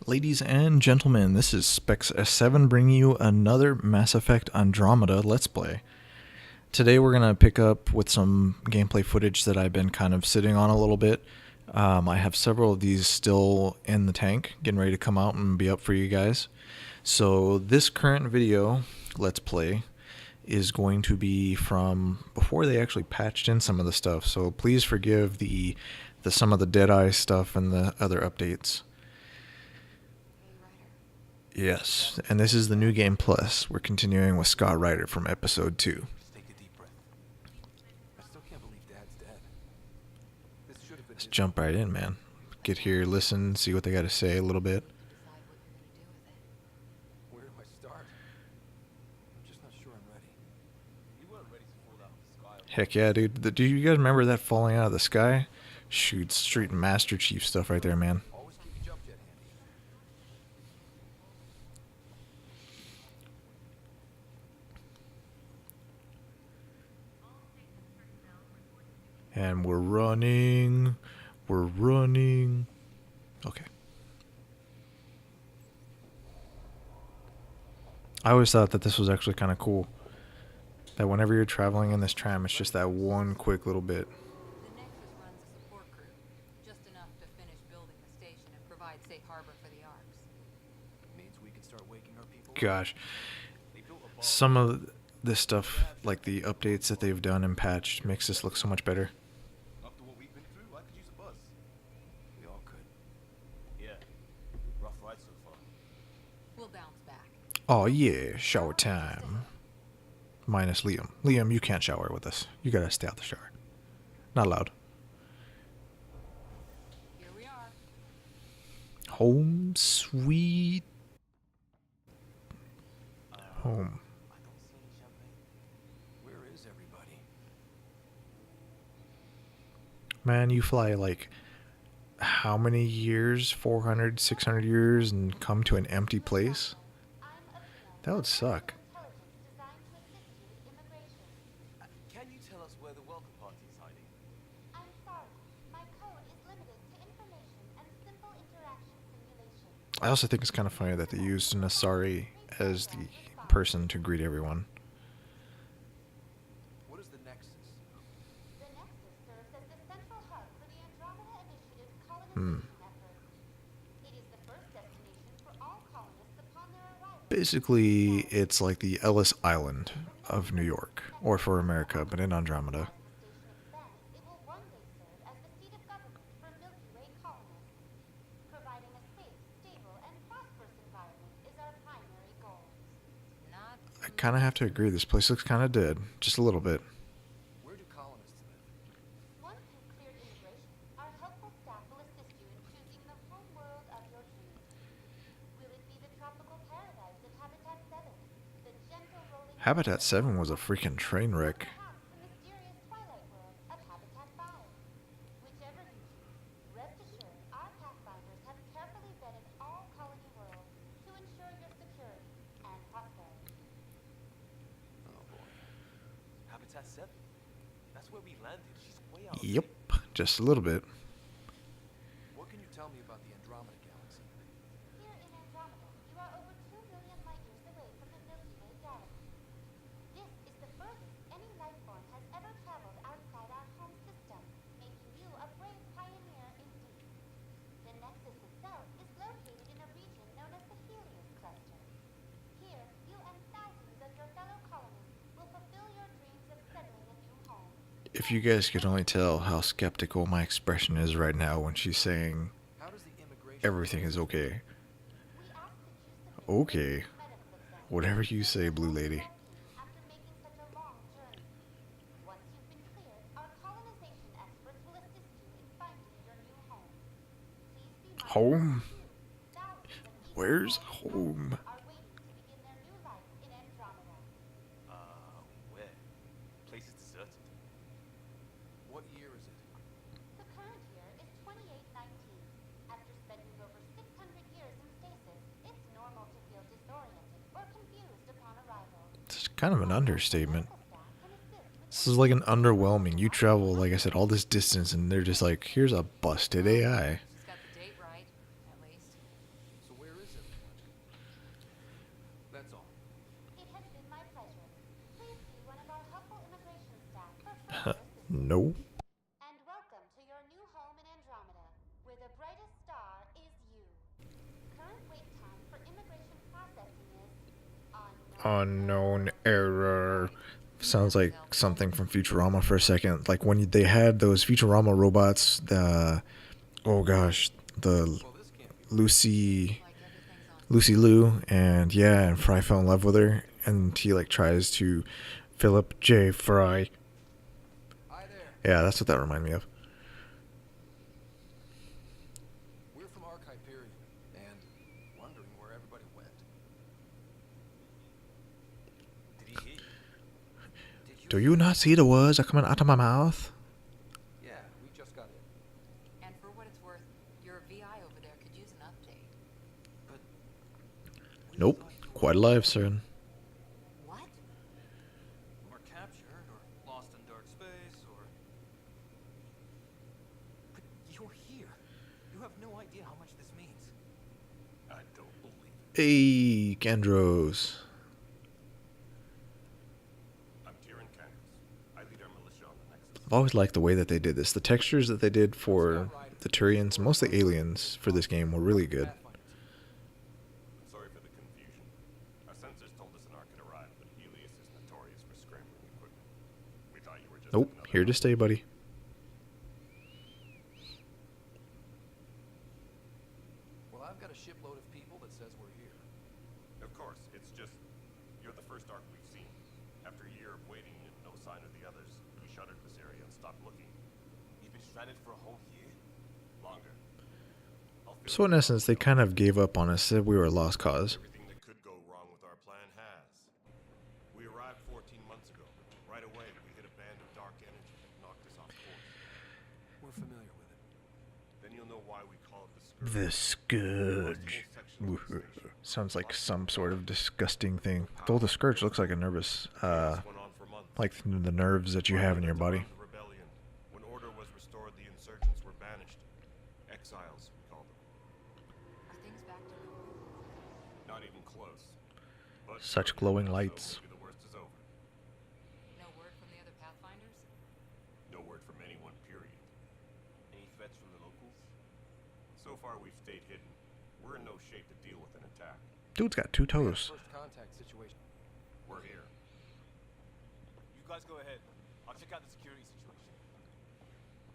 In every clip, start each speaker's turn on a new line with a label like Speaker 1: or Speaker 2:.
Speaker 1: Ladies and gentlemen, this is Specs S7 bringing you another Mass Effect Andromeda Let's Play. Today we're going to pick up with some gameplay footage that I've been kind of sitting on a little bit. I have several of these still in the tank, getting ready to come out and be up for you guys. So this current video, Let's Play, is going to be from before they actually patched in some of the stuff. So please forgive the some of the Deadeye stuff and the other updates. Yes, and this is the New Game Plus. We're continuing with Scott Ryder from episode 2.
Speaker 2: Just take a deep breath. I still can't believe Dad's dead. This should have been
Speaker 1: Let's jump right in, man. Get here, listen, see what they got to say a little bit.
Speaker 2: Where do I start? I'm just not sure I'm ready. You weren't ready to fall out of the sky.
Speaker 1: Heck yeah, dude. Do you guys remember that falling out of the sky? Shoot, Street Master Chief stuff right there, man.
Speaker 2: Always keep your jump jet handy.
Speaker 1: And we're running. We're running. Okay. I always thought that this was actually kind of cool. That whenever you're traveling in this tram, it's just that one quick little bit.
Speaker 3: The Nexus runs a support crew, just enough to finish building the station and provide safe harbor for the arcs.
Speaker 2: Means we can start waking our people.
Speaker 1: Gosh.
Speaker 2: They built a bomb.
Speaker 1: Some of this stuff, like the updates that they've done and patched, makes this look so much better.
Speaker 2: After what we've been through, I could use a buzz. We all could. Yeah. Rough ride so far.
Speaker 3: We'll bounce back.
Speaker 1: Oh yeah, shower time. Minus Liam. Liam, you can't shower with us. You gotta stay out the shower. Not allowed.
Speaker 3: Here we are.
Speaker 1: Home sweet home.
Speaker 2: I don't see any champagne. Where is everybody?
Speaker 1: Man, you fly like how many years? 400, 600 years and come to an empty place? That would suck.
Speaker 2: Can you tell us where the welcome party is hiding?
Speaker 4: I'm sorry. My code is limited to information and simple interaction simulation.
Speaker 1: I also think it's kind of funny that they used Nasari as the person to greet everyone.
Speaker 2: What is the Nexus?
Speaker 4: The Nexus serves as the central hub for the Andromeda Initiative's colonization effort. It is the first destination for all colonists upon their arrival.
Speaker 1: Basically, it's like the Ellis Island of New York, or for America, but in Andromeda.
Speaker 4: It will one day serve as the seat of government for Milky Way colonists. Providing a safe, stable, and prosperous environment is our primary goal.
Speaker 3: Not
Speaker 1: I kind of have to agree, this place looks kind of dead, just a little bit.
Speaker 2: Where do colonists live?
Speaker 4: Once you've cleared immigration, our helpful staff will assist you in choosing the home world of your dreams. Will it be the tropical paradise of Habitat 7, the gentle rolling
Speaker 1: Habitat 7 was a freaking train wreck.
Speaker 4: perhaps the mysterious twilight world of Habitat 5? Whichever you choose, rest assured our Pathfinders have carefully vetted all colony worlds to ensure your security and prosperity.
Speaker 2: Oh boy. Habitat 7? That's where we landed. She's way out.
Speaker 1: Yep, just a little bit.
Speaker 2: What can you tell me about the Andromeda Galaxy?
Speaker 4: Here in Andromeda, you are over 2 million light years away from the Milky Way galaxy. This is the furthest any life form has ever traveled outside our home system, making you a brave pioneer indeed. The Nexus itself is located in a region known as the Helios Cluster. Here, you and thousands of your fellow colonists will fulfill your dreams of settling a new home.
Speaker 1: If you guys could only tell how skeptical my expression is right now when she's saying
Speaker 2: How does the immigration
Speaker 1: everything is okay.
Speaker 4: We ask that you submit
Speaker 1: Okay,
Speaker 4: medical exam
Speaker 1: whatever you say, Blue Lady.
Speaker 4: after making such a long journey. Once you've been cleared, our colonization experts will assist you in finding your new home. Please be mindful
Speaker 1: Home?
Speaker 4: that thousands of eager
Speaker 1: Where's
Speaker 4: colonists
Speaker 1: home?
Speaker 4: are waiting to begin their new life in Andromeda.
Speaker 2: where? Place is deserted. What year is it?
Speaker 4: The current year is 2819. After spending over 600 years in stasis, it's normal to feel disoriented or confused upon arrival.
Speaker 1: It's kind of an understatement.
Speaker 4: Medical staff can assist with
Speaker 1: This is like an underwhelming. You travel, like I said, all this distance and they're just like, here's a busted AI.
Speaker 3: She's got the date right, at least.
Speaker 2: So where That's all.
Speaker 4: It has been my pleasure. Please see one of our helpful immigration staff for further assistance.
Speaker 1: No.
Speaker 4: And welcome to your new home in Andromeda, where the brightest star is you. Current wait time for immigration processing is
Speaker 1: Unknown error. Sounds like something from Futurama for a second. Like when they had those Futurama robots, oh gosh, the
Speaker 2: Well, this can't be.
Speaker 1: Lucy
Speaker 3: Like everything's on.
Speaker 1: Lucy Liu, and yeah, and Fry fell in love with her, and he like tries to Philip J. Fry.
Speaker 2: Hi there.
Speaker 1: Yeah, that's what that reminded me of.
Speaker 2: We're from Archive Period, and wondering where everybody went. Did he hit you? Did
Speaker 1: Do you not see the words that are coming out of my mouth?
Speaker 2: Yeah, we just got in.
Speaker 3: And for what it's worth, your VI over there could use an update.
Speaker 2: But we
Speaker 1: Nope.
Speaker 2: thought you
Speaker 1: Quite alive, sir.
Speaker 3: What?
Speaker 2: were captured or lost in dark space or. But you're here. You have no idea how much this means. I don't believe it.
Speaker 1: Hey, Gandros.
Speaker 2: I'm Tyrion Candace. I lead our militia on the Nexus.
Speaker 1: I've always liked the way that they did this. The textures that they did for the Turians, mostly aliens, for this game were really good.
Speaker 2: I'm sorry for the confusion. Our sensors told us an arc had arrived, but Helios is notorious for scrambling equipment. We thought you were just
Speaker 1: Nope,
Speaker 2: another
Speaker 1: here to
Speaker 2: arc.
Speaker 1: stay, buddy.
Speaker 2: Well, I've got a shipload of people that says we're here. Of course, it's just you're the first arc we've seen. After a year of waiting and no sign of the others, we shuttered this area and stopped looking. You've been stranded for a whole year? Longer.
Speaker 1: So in essence, they kind of gave up on us, said we were a lost cause.
Speaker 2: Everything that could go wrong with our plan has. We arrived 14 months ago. Right away, we hit a band of dark energy that knocked us off course. We're familiar with it. Then you'll know why we call it the Scourge.
Speaker 1: The Scourge. Sounds like some sort of disgusting thing. Though the Scourge looks like a nervous,
Speaker 2: Went on for months.
Speaker 1: like the nerves that you have in your body.
Speaker 2: The rebellion. When order was restored, the insurgents were banished. Exiles, we call them.
Speaker 3: Are things back to normal?
Speaker 2: Not even close. But
Speaker 1: Such glowing
Speaker 2: so
Speaker 1: lights.
Speaker 2: maybe the worst is over.
Speaker 3: No word from the other Pathfinders?
Speaker 2: No word from anyone, period. Any threats from the locals? So far, we've stayed hidden. We're in no shape to deal with an attack.
Speaker 1: Dude's got 2 toes.
Speaker 2: First contact situation. We're here. You guys go ahead. I'll check out the security situation.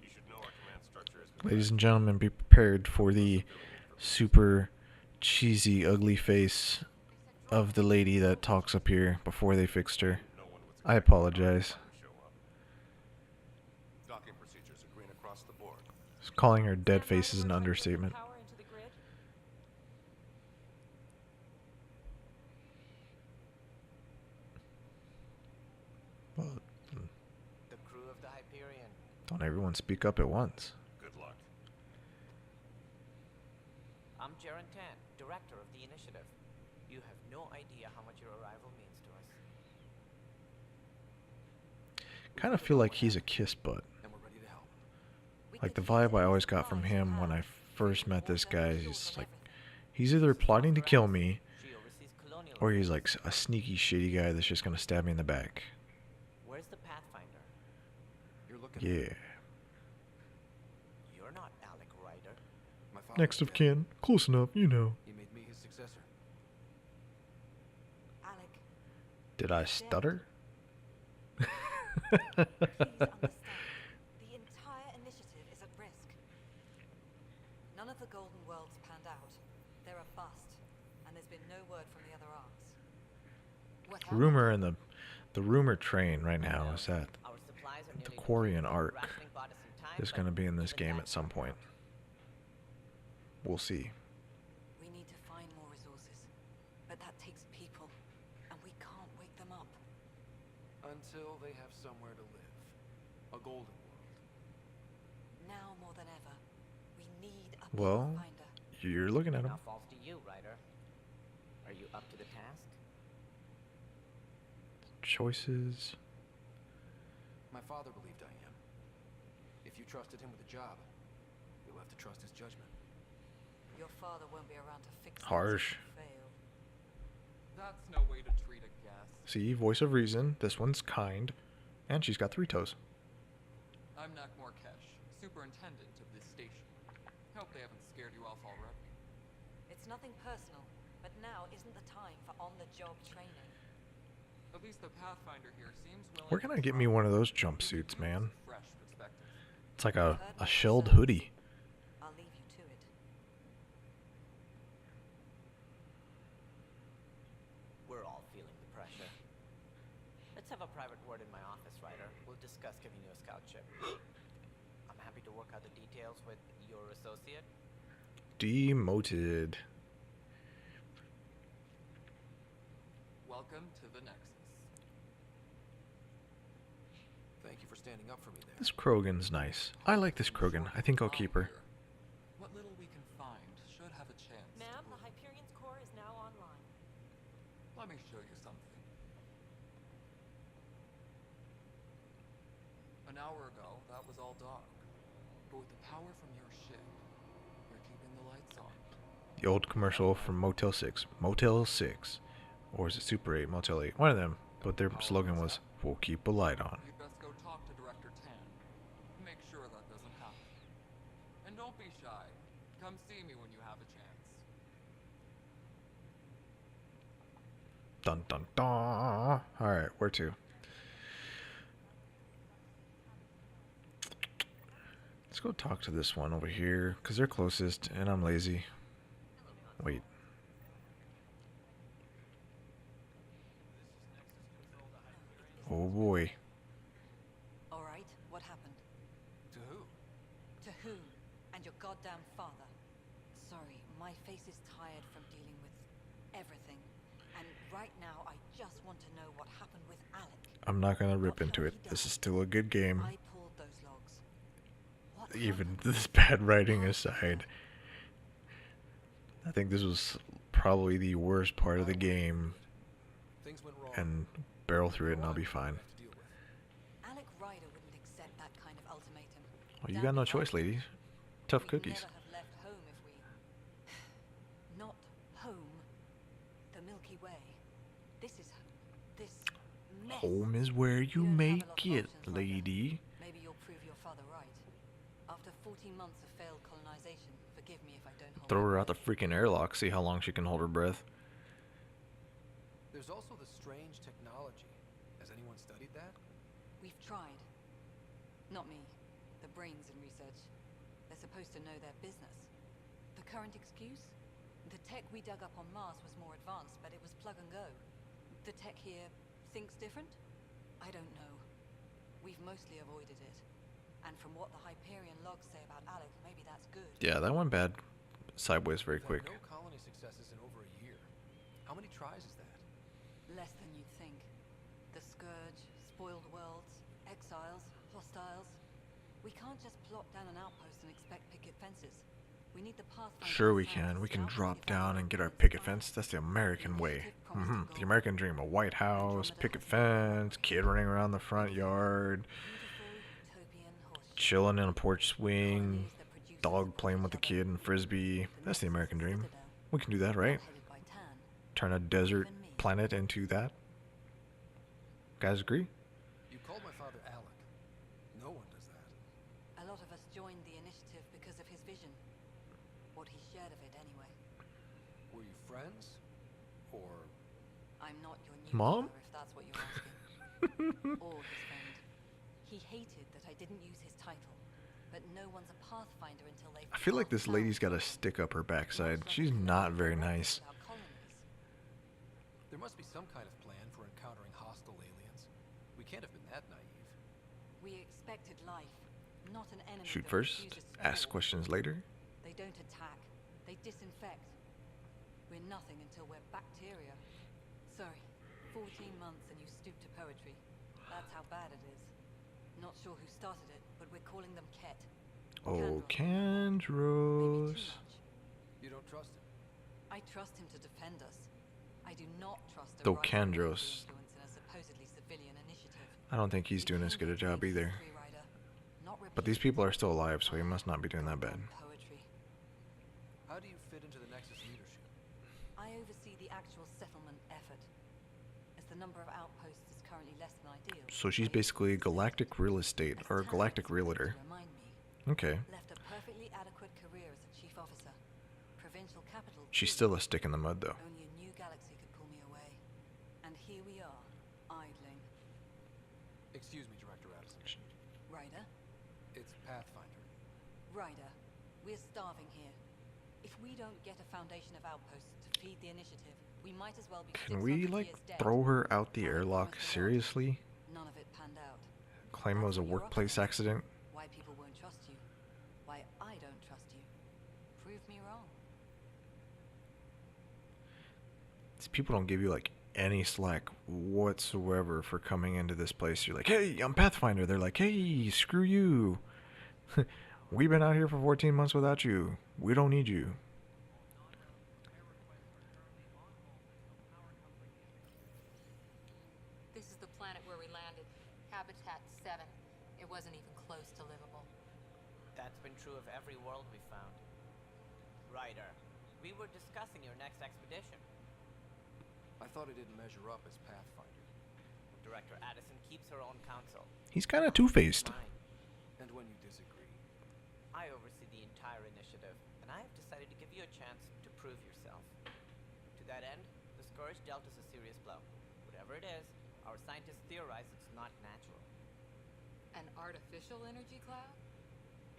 Speaker 2: You should know our command structure has been
Speaker 1: Ladies and gentlemen, be prepared for the super cheesy, ugly face of the lady that talks up here before they fixed her.
Speaker 2: No one was
Speaker 1: I
Speaker 2: expecting
Speaker 1: apologize.
Speaker 2: to show up. Docking procedures are green across the board.
Speaker 1: Calling her dead face is an understatement.
Speaker 5: Power into the grid.
Speaker 1: Well,
Speaker 6: The crew of the Hyperion.
Speaker 1: don't everyone speak up at once.
Speaker 2: Good luck.
Speaker 6: I'm Jaren Tan, director of the initiative. You have no idea how much your arrival means to us.
Speaker 1: Kind of feel like he's a kiss butt.
Speaker 2: And we're ready to help.
Speaker 1: Like the vibe I always got from him when I first met this guy is like, he's either plotting to kill me,
Speaker 6: She oversees colonial.
Speaker 1: or he's like a sneaky, shady guy that's just gonna stab me in the back.
Speaker 6: Where's the Pathfinder?
Speaker 2: You're looking.
Speaker 1: Yeah.
Speaker 6: You're not Alec Ryder.
Speaker 2: My father
Speaker 1: Next
Speaker 2: was
Speaker 1: of
Speaker 2: dead.
Speaker 1: kin, close enough, you know.
Speaker 2: He made me his successor.
Speaker 3: Alec,
Speaker 1: Did I stutter?
Speaker 5: Please understand, the entire initiative is at risk. None of the Golden Worlds panned out. They're a bust, and there's been no word from the other arcs.
Speaker 3: what
Speaker 1: The
Speaker 3: happened?
Speaker 1: rumor in the rumor train right now is that
Speaker 6: Our supplies are
Speaker 1: the
Speaker 6: nearly
Speaker 1: Quarian
Speaker 6: depleted.
Speaker 1: arc
Speaker 6: Rationing bought us some time,
Speaker 1: is
Speaker 6: but
Speaker 1: going to be in this
Speaker 6: even
Speaker 1: game
Speaker 6: that
Speaker 1: at some
Speaker 6: won't
Speaker 1: point.
Speaker 6: work.
Speaker 1: We'll see.
Speaker 5: We need to find more resources, but that takes people, and we can't wake them up.
Speaker 2: Until they have somewhere to live. A golden world.
Speaker 5: Now more than ever, we need a
Speaker 1: Well,
Speaker 5: Pathfinder.
Speaker 1: you're looking at him.
Speaker 6: Now falls to you, Ryder. Are you up to the task?
Speaker 1: Choices.
Speaker 2: My father believed I am. If you trusted him with a job, you'll have to trust his judgment.
Speaker 5: Your father won't be around to fix things if
Speaker 1: Harsh.
Speaker 5: you fail.
Speaker 7: That's no way to treat a guest.
Speaker 1: See, voice of reason. This one's kind. And she's got 3 toes.
Speaker 7: I'm Nakmorkesh, superintendent of this station. Hope they haven't scared you off already.
Speaker 5: It's nothing personal, but now isn't the time for on-the-job training.
Speaker 7: At least the Pathfinder here seems willing.
Speaker 1: Where can I get me one of those jumpsuits, man?
Speaker 7: Fresh perspective.
Speaker 1: It's like a shelled hoodie.
Speaker 5: I'll leave you to it.
Speaker 6: We're all feeling the pressure. Let's have a private word in my office, Ryder. We'll discuss giving you a scoutship. I'm happy to work out the details with your associate.
Speaker 1: Demoted.
Speaker 7: Welcome to the Nexus.
Speaker 2: Thank you for standing up for me there.
Speaker 1: This Krogan's nice. I like this Krogan. I think I'll keep her.
Speaker 7: What little we can find should have a chance.
Speaker 5: Ma'am, the Hyperion's core is now online.
Speaker 7: Let me show you something. An hour ago, that was all dark. But with the power from your ship, we're keeping the lights on.
Speaker 1: The old commercial from Motel 6. Motel 6. Or is it Super 8? Motel 8. One of them. But their slogan was, we'll keep a light on.
Speaker 7: You'd best go talk to Director Tan. Make sure that doesn't happen. And don't be shy. Come see me when you have a chance.
Speaker 1: Dun dun dun. Alright, where to? Let's go talk to this one over here, because they're closest, and I'm lazy. Wait. Oh boy.
Speaker 5: Alright, what happened?
Speaker 7: To who?
Speaker 5: To whom? And your goddamn father. Sorry, my face is tired from dealing with everything. And right now, I just want to know what happened with Alec.
Speaker 1: I'm not gonna rip into it. This is still a good game.
Speaker 5: I pulled those logs. What
Speaker 1: Even
Speaker 5: happened?
Speaker 1: this bad writing aside. I think this was probably the worst part of the game.
Speaker 2: Things went wrong.
Speaker 1: And barrel through it and I'll be fine.
Speaker 2: To deal with.
Speaker 5: Alec Ryder wouldn't accept that kind of ultimatum.
Speaker 1: Well, you
Speaker 5: That'd
Speaker 1: got no
Speaker 5: be
Speaker 1: choice,
Speaker 5: right.
Speaker 1: ladies. Tough
Speaker 5: We'd
Speaker 1: cookies.
Speaker 5: never have left home if we... Not home. The Milky Way. This is... This mess.
Speaker 1: Home is where you
Speaker 5: don't have a lot
Speaker 1: make
Speaker 5: of
Speaker 1: it,
Speaker 5: options, Ryder.
Speaker 1: lady.
Speaker 5: Maybe you'll prove your father right. After 14 months of failed colonization, forgive me if I don't hold
Speaker 1: Throw
Speaker 5: my
Speaker 1: her out the
Speaker 5: breath.
Speaker 1: freaking airlock, see how long she can hold her breath.
Speaker 2: There's also the strange technology. Has anyone studied that?
Speaker 5: We've tried. Not me. The brains in research. They're supposed to know their business. The current excuse? The tech we dug up on Mars was more advanced, but it was plug and go. The tech here thinks different? I don't know. We've mostly avoided it. And from what the Hyperion logs say about Alec, maybe that's good.
Speaker 1: Yeah, that went bad sideways very
Speaker 2: We've
Speaker 1: quick.
Speaker 2: had no colony successes in over a year. How many tries is that?
Speaker 5: Less than you'd think. The Scourge, spoiled worlds, exiles, hostiles. We can't just plop down an outpost and expect picket fences. We need the Pathfinder.
Speaker 1: Sure we can. We can drop down and get our picket fence. That's the American way. The American dream. A White House, picket fence, kid running around the front yard, chilling in a porch swing, dog playing with the kid and frisbee. That's the American dream. We can do that, right? Turn a desert planet into that. Guys agree?
Speaker 2: You called my father Alec. No one does that.
Speaker 5: A lot of us joined the initiative because of his vision. What he shared of it, anyway.
Speaker 2: Were you friends? Or
Speaker 5: I'm not your new
Speaker 1: Mom?
Speaker 5: father, if that's what you're asking. Or his friend. He hated that I didn't use his title. But no one's a Pathfinder until they...
Speaker 1: I feel like this lady's got a stick up her backside. She's not very nice.
Speaker 2: there must be some kind of plan for encountering hostile aliens. We can't have been that naive.
Speaker 5: We expected life, not an enemy.
Speaker 1: Shoot
Speaker 5: that
Speaker 1: first,
Speaker 5: refuses to
Speaker 1: ask
Speaker 5: war.
Speaker 1: questions later.
Speaker 5: They don't attack. They disinfect. We're nothing until we're bacteria. Sorry, 14 months and you stoop to poetry. That's how bad it is. Not sure who started it, but we're calling them Ket.
Speaker 1: Oh,
Speaker 5: Maybe too
Speaker 1: Candros.
Speaker 5: much.
Speaker 2: You don't trust him?
Speaker 5: I trust him to defend us. I do not trust a
Speaker 1: Though
Speaker 5: rival
Speaker 1: Candros,
Speaker 5: influence in a supposedly civilian initiative.
Speaker 1: I don't think he's doing as good a job either. But these people are still alive, so he must not be doing that bad.
Speaker 5: Poetry.
Speaker 2: How do you fit into the Nexus leadership?
Speaker 5: I owe oversee the actual settlement effort. As the number of outposts is currently less than ideal.
Speaker 1: So she's basically galactic real estate, or galactic realtor.
Speaker 5: Remind me.
Speaker 1: Okay.
Speaker 5: Left a perfectly adequate career as a chief officer. Provincial capital.
Speaker 1: She's still a stick in the mud, though.
Speaker 5: Only a new galaxy could pull me away. And here we are, idling.
Speaker 8: Excuse me, Director Addison.
Speaker 5: Ryder?
Speaker 8: It's Pathfinder.
Speaker 5: Ryder, we're starving here. If we don't get a foundation of outposts to feed the initiative, we might as well be
Speaker 1: Can we,
Speaker 5: 600
Speaker 1: like,
Speaker 5: years dead.
Speaker 1: throw her out the airlock? Seriously?
Speaker 5: None of it panned out.
Speaker 1: Claim it was a workplace accident?
Speaker 5: Why people won't trust you. Why I don't trust you. Prove me wrong.
Speaker 1: These people don't give you, like, any slack whatsoever for coming into this place. You're like, hey, I'm Pathfinder. They're like, hey, screw you. We've been out here for 14 months without you. We don't need you.
Speaker 3: This is the planet where we landed. Habitat 7. It wasn't even close to livable.
Speaker 6: That's been true of every world we found. Ryder, we were discussing your next expedition.
Speaker 8: I thought it didn't measure up as Pathfinder.
Speaker 6: Director Addison keeps her own counsel.
Speaker 1: He's kind of two-faced.
Speaker 6: Mine.
Speaker 8: And when you disagree,
Speaker 6: I oversee the entire initiative, and I have decided to give you a chance to prove yourself. To that end, the Scourge dealt us a serious blow. Whatever it is, our scientists theorize it's not natural.
Speaker 3: An artificial energy cloud?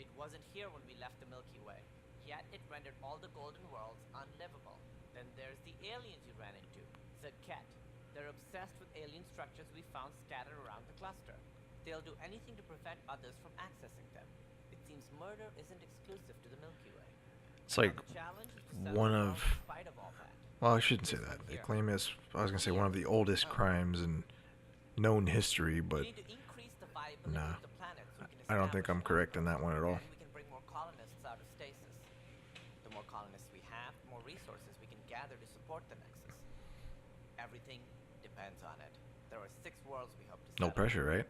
Speaker 6: It wasn't here when we left the Milky Way, yet it rendered all the Golden Worlds unlivable. Then there's the aliens you ran into, Zaket. They're obsessed with alien structures we found scattered around the cluster. They'll do anything to prevent others from accessing them. It seems murder isn't exclusive to the Milky Way.
Speaker 1: It's like
Speaker 6: The challenge is to settle
Speaker 1: one
Speaker 6: the
Speaker 1: of...
Speaker 6: world in spite of all that.
Speaker 1: Well, I shouldn't say that. They claim it's, I was going to say, one of the oldest crimes in known history,
Speaker 6: We
Speaker 1: but
Speaker 6: need to increase the viability
Speaker 1: nah.
Speaker 6: of the planet so we can
Speaker 1: I don't think I'm
Speaker 6: establish
Speaker 1: correct in that one at all.
Speaker 6: Then we can bring more colonists out of stasis. The more colonists we have, the more resources we can gather to support the Nexus. Everything depends on it. There are 6 worlds we hope to
Speaker 1: No
Speaker 6: settle.
Speaker 1: pressure, right?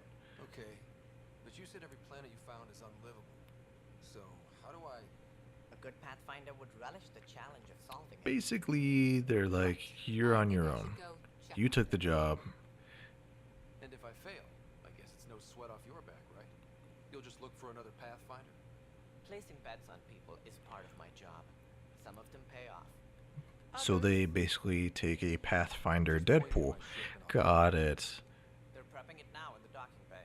Speaker 8: okay. But you said every planet you found is unlivable. So, how do I...
Speaker 6: A good Pathfinder would relish the challenge of solving it.
Speaker 1: Basically, they're like, you're on your own. You took the job.
Speaker 8: And if I fail, I guess it's no sweat off your back, right? You'll just look for another Pathfinder?
Speaker 6: Placing bets on people is part of my job. Some of them pay off.
Speaker 1: So they basically take a Pathfinder Deadpool. Got it.
Speaker 6: They're prepping it now in the docking bay.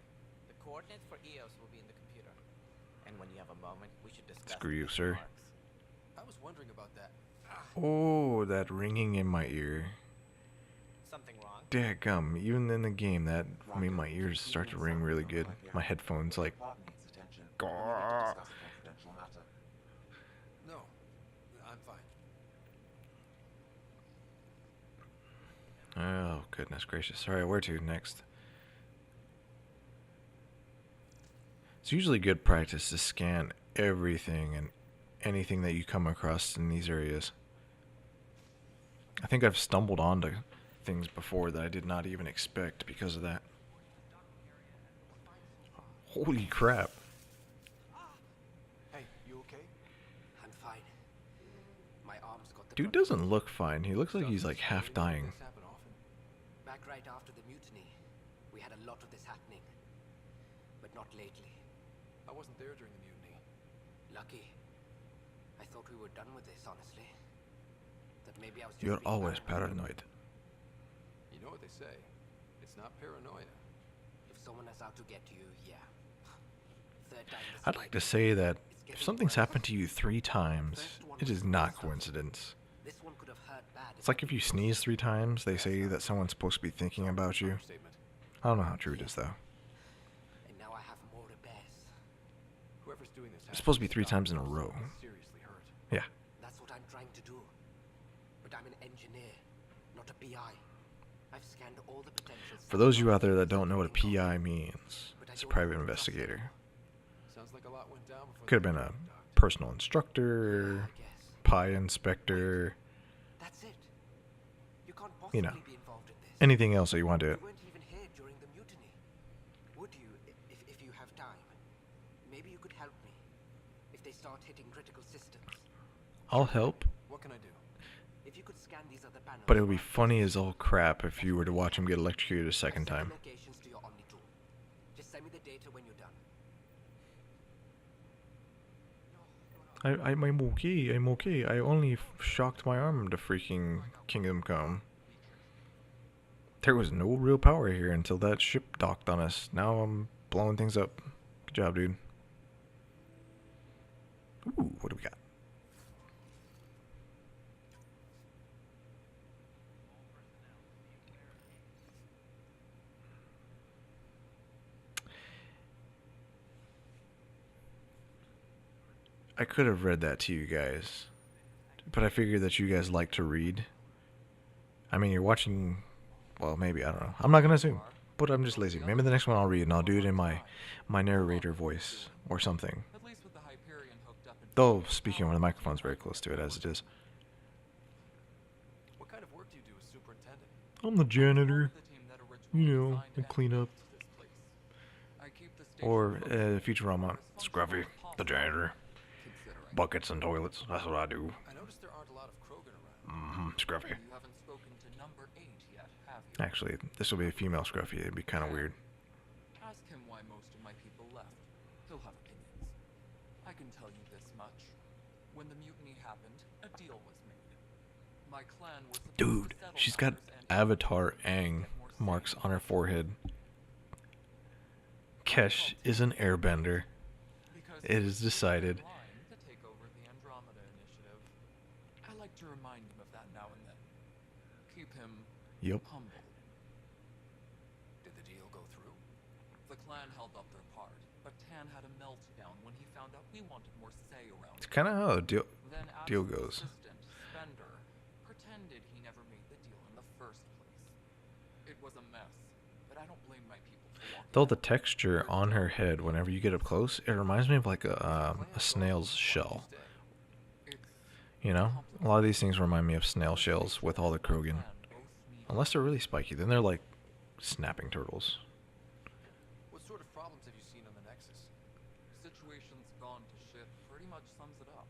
Speaker 6: The coordinates for EOS will be in the computer. And when you have a moment, we should discuss
Speaker 1: Screw you,
Speaker 6: the
Speaker 1: sir.
Speaker 6: marks.
Speaker 8: I was wondering about that.
Speaker 1: Oh, that ringing in my ear.
Speaker 6: Something wrong?
Speaker 1: Dadgum, even in the game, that made my ears start to ring really good. My headphones, like,
Speaker 8: No, I'm fine.
Speaker 1: oh, goodness gracious. Alright, where to next? It's usually good practice to scan everything and anything that you come across in these areas. I think I've stumbled onto things before that I did not even expect because of that. Holy crap.
Speaker 8: Hey, you okay?
Speaker 9: I'm fine. My arm's got the
Speaker 1: Dude doesn't look fine. He looks like he's like half dying.
Speaker 8: This happen often?
Speaker 9: back right after the mutiny. We had a lot of this happening. But not lately.
Speaker 8: I wasn't there during the mutiny.
Speaker 9: Lucky. I thought we were done with this, honestly. That maybe I was just
Speaker 1: You're
Speaker 9: being
Speaker 1: always
Speaker 9: paranoid.
Speaker 1: paranoid.
Speaker 8: You know what they say. It's not paranoia.
Speaker 9: If someone is out to get you, yeah. Third time the
Speaker 1: I'd like to say that if something's happened to you 3 times, it is not coincidence.
Speaker 9: This one could have hurt bad.
Speaker 1: It's like if you sneeze 3 times, they say that someone's supposed to be thinking about you.
Speaker 8: Statement.
Speaker 1: I don't know how true it is, though.
Speaker 9: And now I have more repairs.
Speaker 8: Whoever's doing this
Speaker 1: It's supposed to be 3 times in a row.
Speaker 8: seriously hurt.
Speaker 1: Yeah.
Speaker 9: That's what I'm trying to do. But I'm an engineer, not a PI. I've scanned all the potential.
Speaker 1: For those of you out there that don't know what a PI means, it's a private investigator.
Speaker 8: Sounds like a lot went down before.
Speaker 1: Could have been a personal instructor,
Speaker 9: I guess.
Speaker 1: PI inspector,
Speaker 9: That's it. You can't
Speaker 1: You
Speaker 9: possibly
Speaker 1: know,
Speaker 9: be involved in this.
Speaker 1: anything else that you want to
Speaker 9: You
Speaker 1: do.
Speaker 9: weren't even here during the mutiny. Would you, if you have time? Maybe you could help me. If they start hitting critical systems.
Speaker 1: I'll help.
Speaker 8: What can I do?
Speaker 9: If you could scan these other panels,
Speaker 1: But it would be funny as all crap if you were to watch him get electrocuted a second
Speaker 9: I've set
Speaker 1: time.
Speaker 9: the locations to your Omni tool. Just send me the data when you're done.
Speaker 1: I'm okay, I'm okay. I only shocked my arm to freaking Kingdom Come. There was no real power here until that ship docked on us. Now I'm blowing things up. Good job, dude. Ooh, what do we got? I could have read that to you guys, but I figured that you guys like to read. I mean, you're watching, well, maybe, I don't know. I'm not going to assume, but I'm just lazy. Maybe the next one I'll read and I'll do it in my narrator voice or something.
Speaker 7: At least with the Hyperion hooked up and
Speaker 1: Though, speaking of, the microphone's very close to it as it is.
Speaker 8: What kind of work do you do as superintendent?
Speaker 1: I'm the janitor,
Speaker 7: the team that originally
Speaker 1: you know,
Speaker 7: designed
Speaker 1: and
Speaker 7: and
Speaker 1: clean up.
Speaker 7: built this place. I keep the station
Speaker 1: Or,
Speaker 7: functioning
Speaker 1: Futurama,
Speaker 7: as
Speaker 1: Scruffy, the janitor.
Speaker 7: considering.
Speaker 1: Buckets and toilets, that's what I do.
Speaker 8: I noticed there aren't a lot of Krogan around.
Speaker 1: Scruffy.
Speaker 7: You haven't spoken to number 8 yet, have you?
Speaker 1: Actually, this will be a female Scruffy. It'd be kind of weird.
Speaker 7: Ask him why most of my people left. He'll have opinions. I can tell you this much. When the mutiny happened, a deal was made. My clan was supposed
Speaker 1: Dude,
Speaker 7: to settle
Speaker 1: she's got
Speaker 7: matters and
Speaker 1: Avatar Aang marks on her forehead. Kesh is an airbender.
Speaker 7: because
Speaker 1: It is decided.
Speaker 7: line to take over the Andromeda Initiative. I like to remind him of that now and then. Keep him
Speaker 1: Yep.
Speaker 7: humble.
Speaker 8: Did the deal go through?
Speaker 7: The clan held up their part, but Tan had a meltdown when he found out we wanted more say around.
Speaker 1: It's kind of how the deal
Speaker 7: Then
Speaker 1: deal
Speaker 7: Absal's
Speaker 1: goes.
Speaker 7: assistant, Spender, pretended he never made the deal in the first place. It was a mess, but I don't blame my people for walking
Speaker 1: Though
Speaker 7: out.
Speaker 1: the texture on her head, whenever you get up close, it reminds me of like a snail's shell.
Speaker 7: It's
Speaker 1: You know, a lot of these things remind me of snail shells with all the Krogan. Unless they're really spiky, then they're like snapping turtles.
Speaker 8: What sort of problems have you seen on the Nexus?
Speaker 7: Situation's gone to shit pretty much sums it up.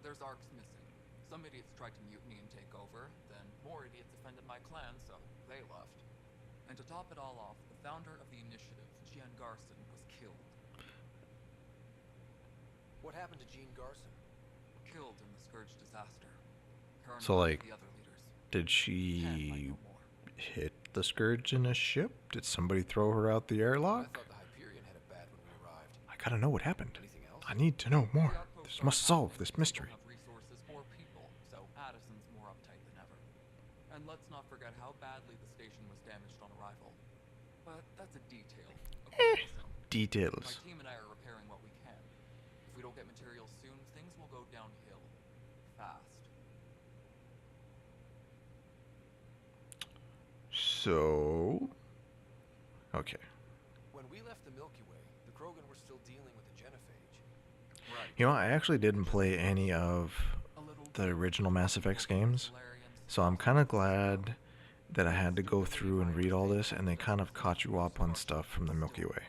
Speaker 7: There's arcs missing. Some idiots tried to mutiny and take over, then more idiots offended my clan, so they left. And to top it all off, the founder of the initiative, Gian Garson, was killed.
Speaker 8: What happened to Gene Garson?
Speaker 7: Killed in the Scourge disaster. Her and
Speaker 1: So,
Speaker 7: one of
Speaker 1: like,
Speaker 7: the other leaders.
Speaker 1: Did
Speaker 7: Tan might
Speaker 1: she
Speaker 7: know more.
Speaker 1: hit the Scourge in a ship? Did somebody throw her out the
Speaker 8: I
Speaker 1: airlock?
Speaker 8: thought the Hyperion had it bad when we arrived.
Speaker 1: I gotta know what happened.
Speaker 8: Anything else?
Speaker 1: I need to know more.
Speaker 7: The outpost
Speaker 1: This must
Speaker 7: on
Speaker 1: solve
Speaker 7: Addison
Speaker 1: this
Speaker 7: don't
Speaker 1: mystery.
Speaker 7: have resources or people, so Addison's more uptight than ever. And let's not forget how badly the station was damaged on arrival. But that's a detail. Okay, so my
Speaker 1: Details.
Speaker 7: team and I are repairing what we can. If we don't get materials soon, things will go downhill. Fast.
Speaker 1: So, okay.
Speaker 8: When we left the Milky Way, the Krogan were still dealing with the genophage.
Speaker 7: Right.
Speaker 1: You know, I actually didn't play any of the original Mass Effect games, so I'm kind of glad that I had to go through and read all this, and they kind of caught you up on stuff from the Milky Way.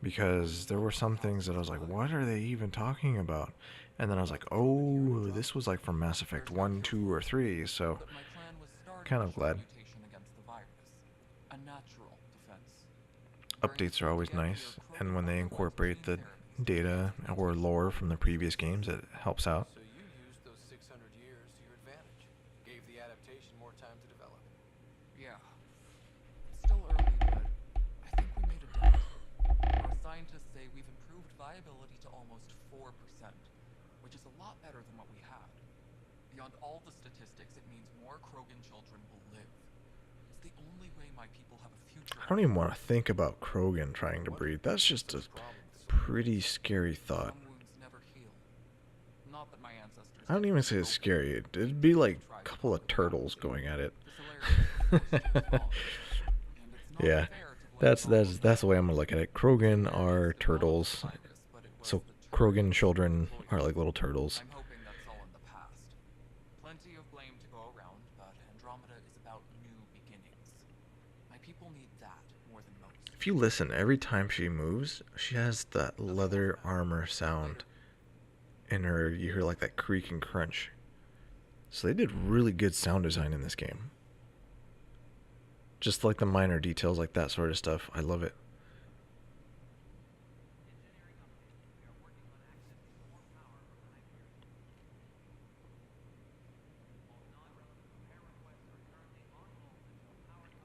Speaker 1: Because there were some things that I was like, what are they even talking about? And then I was like, oh, this was like from Mass Effect 1, 2, or 3, so
Speaker 7: But my clan was starting
Speaker 1: kind
Speaker 7: to
Speaker 1: of
Speaker 7: show
Speaker 1: glad.
Speaker 7: mutation against the virus. A natural defense.
Speaker 1: Updates are always nice, and when they incorporate the data or lore from the previous games, it helps out.
Speaker 8: So you used those 600 years to your advantage. Gave the adaptation more time to develop.
Speaker 7: Yeah. Still early, but I think we made a dent. Our scientists say we've improved viability to almost 4%, which is a lot better than what we had. Beyond all the statistics, it means more Krogan children will live. It's the only way my people have a future.
Speaker 1: I don't even want to think about Krogan trying to breed. That's just a pretty scary thought.
Speaker 7: Some wounds never heal. Not that my ancestors.
Speaker 1: I don't even say it's scary. It'd be like a couple of turtles going at it. Yeah, that's the way I'm gonna look at it. Krogan are turtles, so Krogan children are like little turtles.
Speaker 7: I'm hoping that's all in the past. Plenty of blame to go around, but Andromeda is about new beginnings. My people need that more than most.
Speaker 1: If you listen, every time she moves, she has that leather armor sound in her. You hear like that creak and crunch. So they did really good sound design in this game. Just like the minor details, like that sort of stuff. I love it.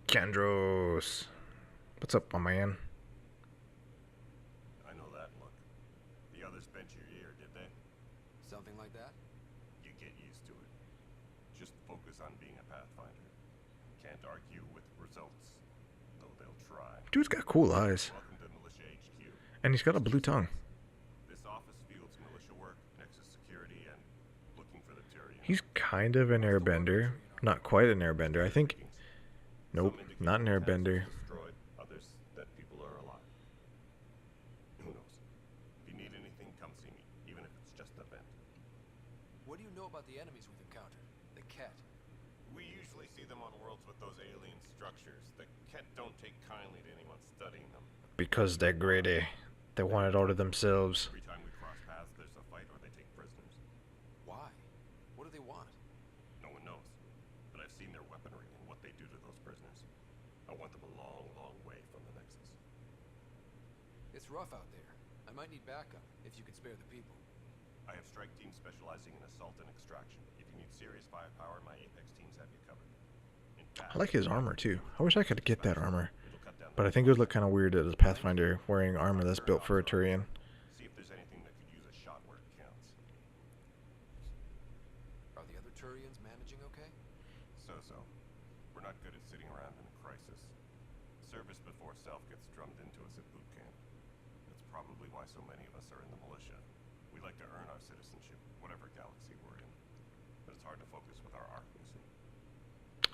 Speaker 1: Candros. What's up, my man?
Speaker 2: I know that look. The others bent your ear, did they?
Speaker 8: Something like that?
Speaker 2: You get used to it. Just focus on being a Pathfinder. Can't argue with results, though they'll try.
Speaker 1: Dude's got cool eyes.
Speaker 2: Welcome to Militia HQ.
Speaker 1: And he's got a blue tongue.
Speaker 2: This office fields militia work, Nexus security, and looking for the Tyrian.
Speaker 1: He's kind of an airbender. Not quite an airbender. I think... Nope, not an airbender.
Speaker 2: Destroyed, others that people are alive. Who knows? If you need anything, come see me, even if it's just a vent.
Speaker 8: What do you know about the enemies we've encountered? The Ket.
Speaker 2: We usually see them on worlds with those alien structures. The Ket don't take kindly to anyone studying them.
Speaker 1: Because they're greedy. They want it all to themselves.
Speaker 2: Every time we cross paths, there's a fight or they take prisoners.
Speaker 8: Why? What do they want?
Speaker 2: No one knows. But I've seen their weaponry and what they do to those prisoners. I want them a long, long way from the Nexus.
Speaker 8: It's rough out there. I might need backup, if you could spare the people.
Speaker 2: I have strike teams specializing in assault and extraction. If you need serious firepower, my Apex teams have you covered. In fact,
Speaker 1: I like his armor too. I wish I could get that armor.
Speaker 2: it'll cut down
Speaker 1: But I think it would look kind of weird as a Pathfinder wearing armor that's built for a Turian.
Speaker 2: See if there's anything that could use a shot where it counts.
Speaker 8: Are the other Turians managing okay?
Speaker 2: So. We're not good at sitting around in a crisis. Service before self gets drummed into us at boot camp. That's probably why so many of us are in the militia. We like to earn our citizenship, whatever galaxy we're in. But it's hard to focus with our arc missing.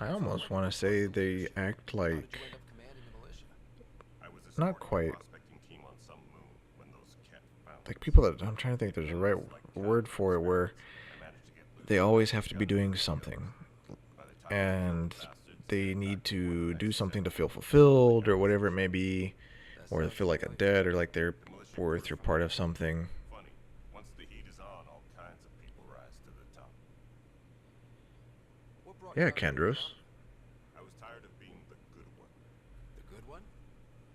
Speaker 1: I almost want to say they act
Speaker 8: How did
Speaker 1: like...
Speaker 8: you end up commanding the militia?
Speaker 2: I was
Speaker 1: Not
Speaker 2: escorting a
Speaker 1: quite.
Speaker 2: prospecting team on some moon when those Ket found
Speaker 1: Like
Speaker 2: us.
Speaker 1: people that... I'm trying to think there's a right word for it where
Speaker 2: I managed to get loose.
Speaker 1: they always have to be doing something.
Speaker 2: By the time
Speaker 1: And
Speaker 2: bastards
Speaker 1: they
Speaker 2: got
Speaker 1: need
Speaker 2: back
Speaker 1: to
Speaker 2: the
Speaker 1: do
Speaker 2: next
Speaker 1: something to
Speaker 2: step,
Speaker 1: feel fulfilled or whatever it may be.
Speaker 8: That
Speaker 1: Or they
Speaker 8: sounds
Speaker 1: feel like a
Speaker 8: like
Speaker 1: debt or like they're worth or part of something.
Speaker 2: funny. Once the heat is on, all kinds of people rise to the top.
Speaker 8: What brought
Speaker 1: Yeah,
Speaker 8: you out here to
Speaker 1: Kandros.
Speaker 2: I was tired of being the good one.
Speaker 8: The good one?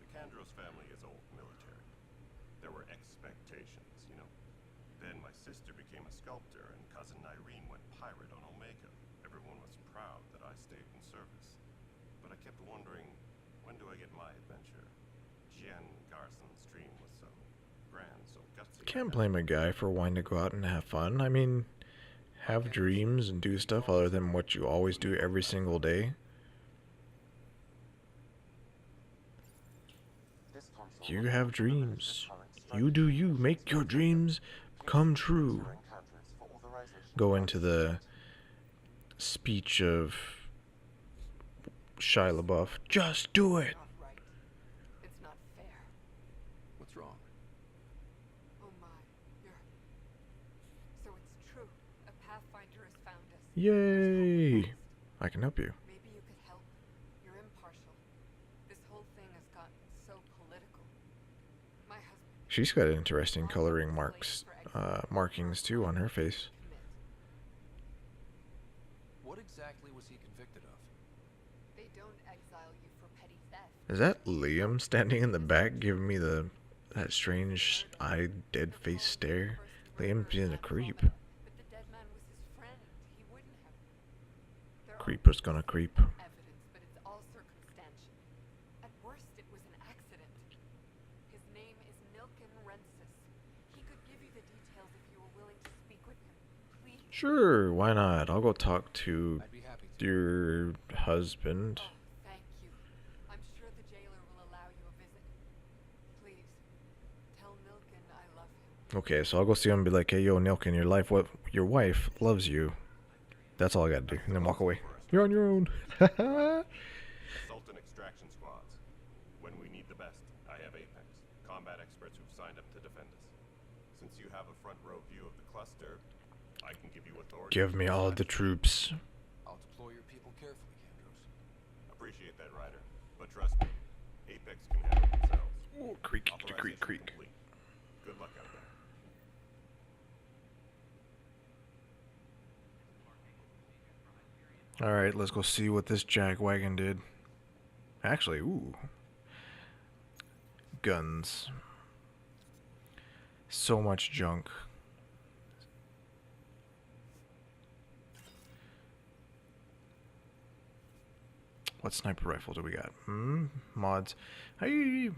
Speaker 2: The Kandros family is old military. There were expectations, you know. Then my sister became a sculptor and cousin Irene went pirate on Omega. Everyone was proud that I stayed in service. But I kept wondering, when do I get my adventure? Jen Garson's dream was so grand, so gutsy.
Speaker 1: Can't blame a guy for wanting to go out and have fun. I mean, have dreams and do stuff other than what you always do every single day. You have dreams. You do you. Make your dreams come true. Go into the speech of Shia LaBeouf. Just do it.
Speaker 3: Not right. It's not fair.
Speaker 8: What's wrong?
Speaker 3: Oh my, you're... So it's true. A Pathfinder has found us.
Speaker 1: Yay. I can help you.
Speaker 3: Maybe you could help. You're impartial. This whole thing has gotten so political. My husband...
Speaker 1: She's got interesting coloring markings too on her face.
Speaker 3: Commit.
Speaker 8: What exactly was he convicted of?
Speaker 3: They don't exile you for petty theft.
Speaker 1: Is that Liam standing in the back giving me that strange eye dead face stare? Liam's being a creep.
Speaker 3: But the dead man was his friend. He wouldn't have. There are
Speaker 1: Creeper's gonna creep.
Speaker 3: evidence, but it's all circumstantial. At worst, it was an accident. His name is Milken Rensis. He could give you the details if you were willing to speak with him. Please.
Speaker 1: Sure, why not? I'll go talk to
Speaker 8: I'd be happy to.
Speaker 1: your husband.
Speaker 3: Oh, thank you. I'm sure the jailer will allow you a visit. Please, tell Milken I love him.
Speaker 1: Okay, so I'll go see him and be like, hey, yo, Nilkin, your wife loves you. That's all I gotta do. And then walk away. You're on your own.
Speaker 2: Assault and extraction squads. When we need the best, I have Apex, combat experts who've signed up to defend us. Since you have a front row view of the cluster, I can give you authority.
Speaker 1: Give me all the troops.
Speaker 8: I'll deploy your people carefully, Kandros.
Speaker 2: Appreciate that, Ryder. But trust me, Apex can handle themselves.
Speaker 1: Ooh, creak,
Speaker 2: Authorization
Speaker 1: creak, creak.
Speaker 2: complete. Good luck out there.
Speaker 1: Alright, let's go see what this jackwagon did. Actually, ooh. Guns. So much junk. What sniper rifle do we got? Mods. Hey,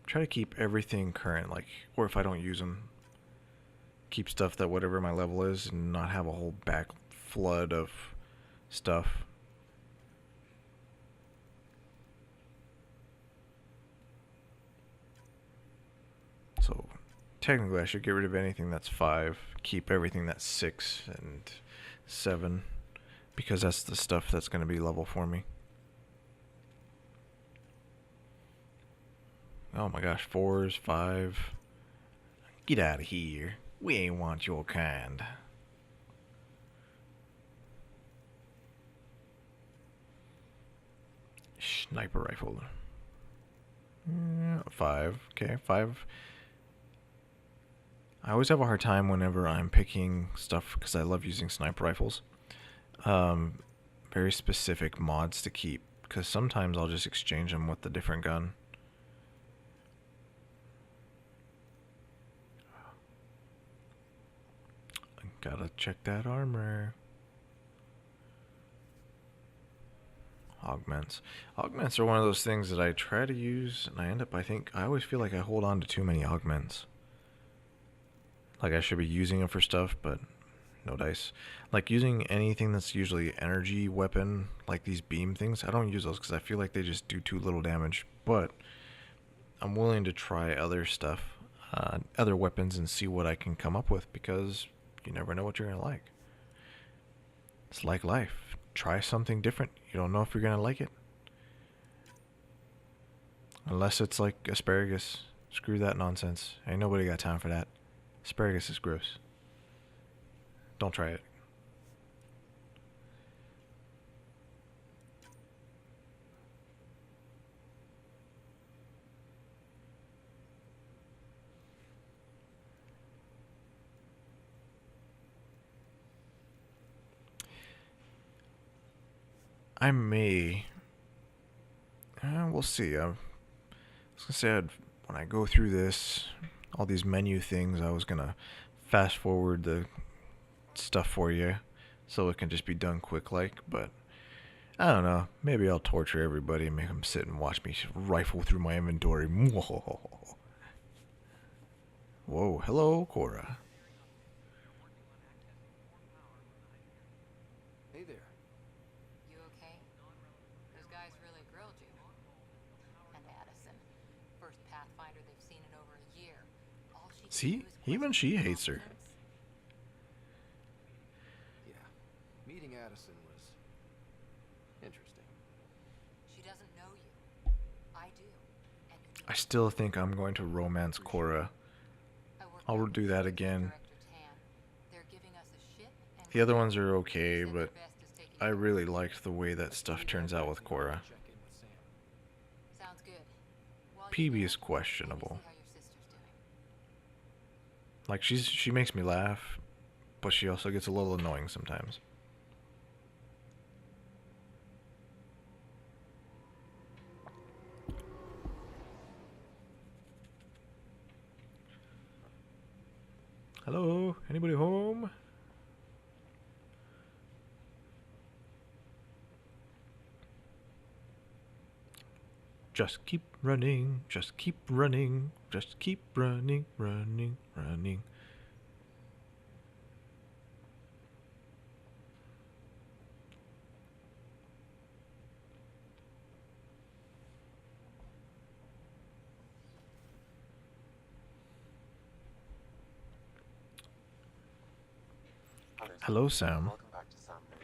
Speaker 1: try to keep everything current, like, or if I don't use them, keep stuff that whatever my level is and not have a whole back flood of stuff. So technically I should get rid of anything that's 5, keep everything that's 6 and 7, because that's the stuff that's going to be level for me. Oh my gosh, 4s, 5. Get out of here. We ain't want your kind. Sniper rifle. 5. Okay, 5. I always have a hard time whenever I'm picking stuff because I love using sniper rifles. Very specific mods to keep, because sometimes I'll just exchange them with a different gun. Gotta check that armor. Augments. Augments are one of those things that I try to use, and I always feel like I hold on to too many augments. Like I should be using them for stuff, but no dice. Like using anything that's usually energy weapon, like these beam things, I don't use those because I feel like they just do too little damage. But I'm willing to try other stuff, other weapons, and see what I can come up with, because you never know what you're gonna like. It's like life. Try something different. You don't know if you're gonna like it. Unless it's like asparagus. Screw that nonsense. Ain't nobody got time for that. Asparagus is gross. Don't try it. I may. We'll see. I was gonna say when I go through this, all these menu things, I was gonna fast forward the stuff for you, so it can just be done quick like. But I don't know. Maybe I'll torture everybody and make them sit and watch me rifle through my inventory. Whoa, hello, Cora.
Speaker 8: Hey there.
Speaker 3: You okay? Those guys really grilled you. And Addison. First Pathfinder they've seen in over a year. All she can
Speaker 1: See,
Speaker 3: do is
Speaker 1: even
Speaker 3: question
Speaker 1: she
Speaker 3: your
Speaker 1: hates her.
Speaker 3: competence.
Speaker 8: Yeah. Meeting Addison was interesting.
Speaker 3: She doesn't know you. I do. And you're
Speaker 1: I still think I'm going to romance Cora. I'll do that again. The other ones are okay, but I really liked the way that stuff turns out with Cora.
Speaker 8: Check in with Sam.
Speaker 3: Sounds good.
Speaker 1: PB is questionable. Like she makes me laugh, but she also gets a little annoying sometimes. Hello? Anybody home? Just keep running, just keep running, just keep running, running, running. Hello, Sam.
Speaker 10: Welcome back to Sam Mode.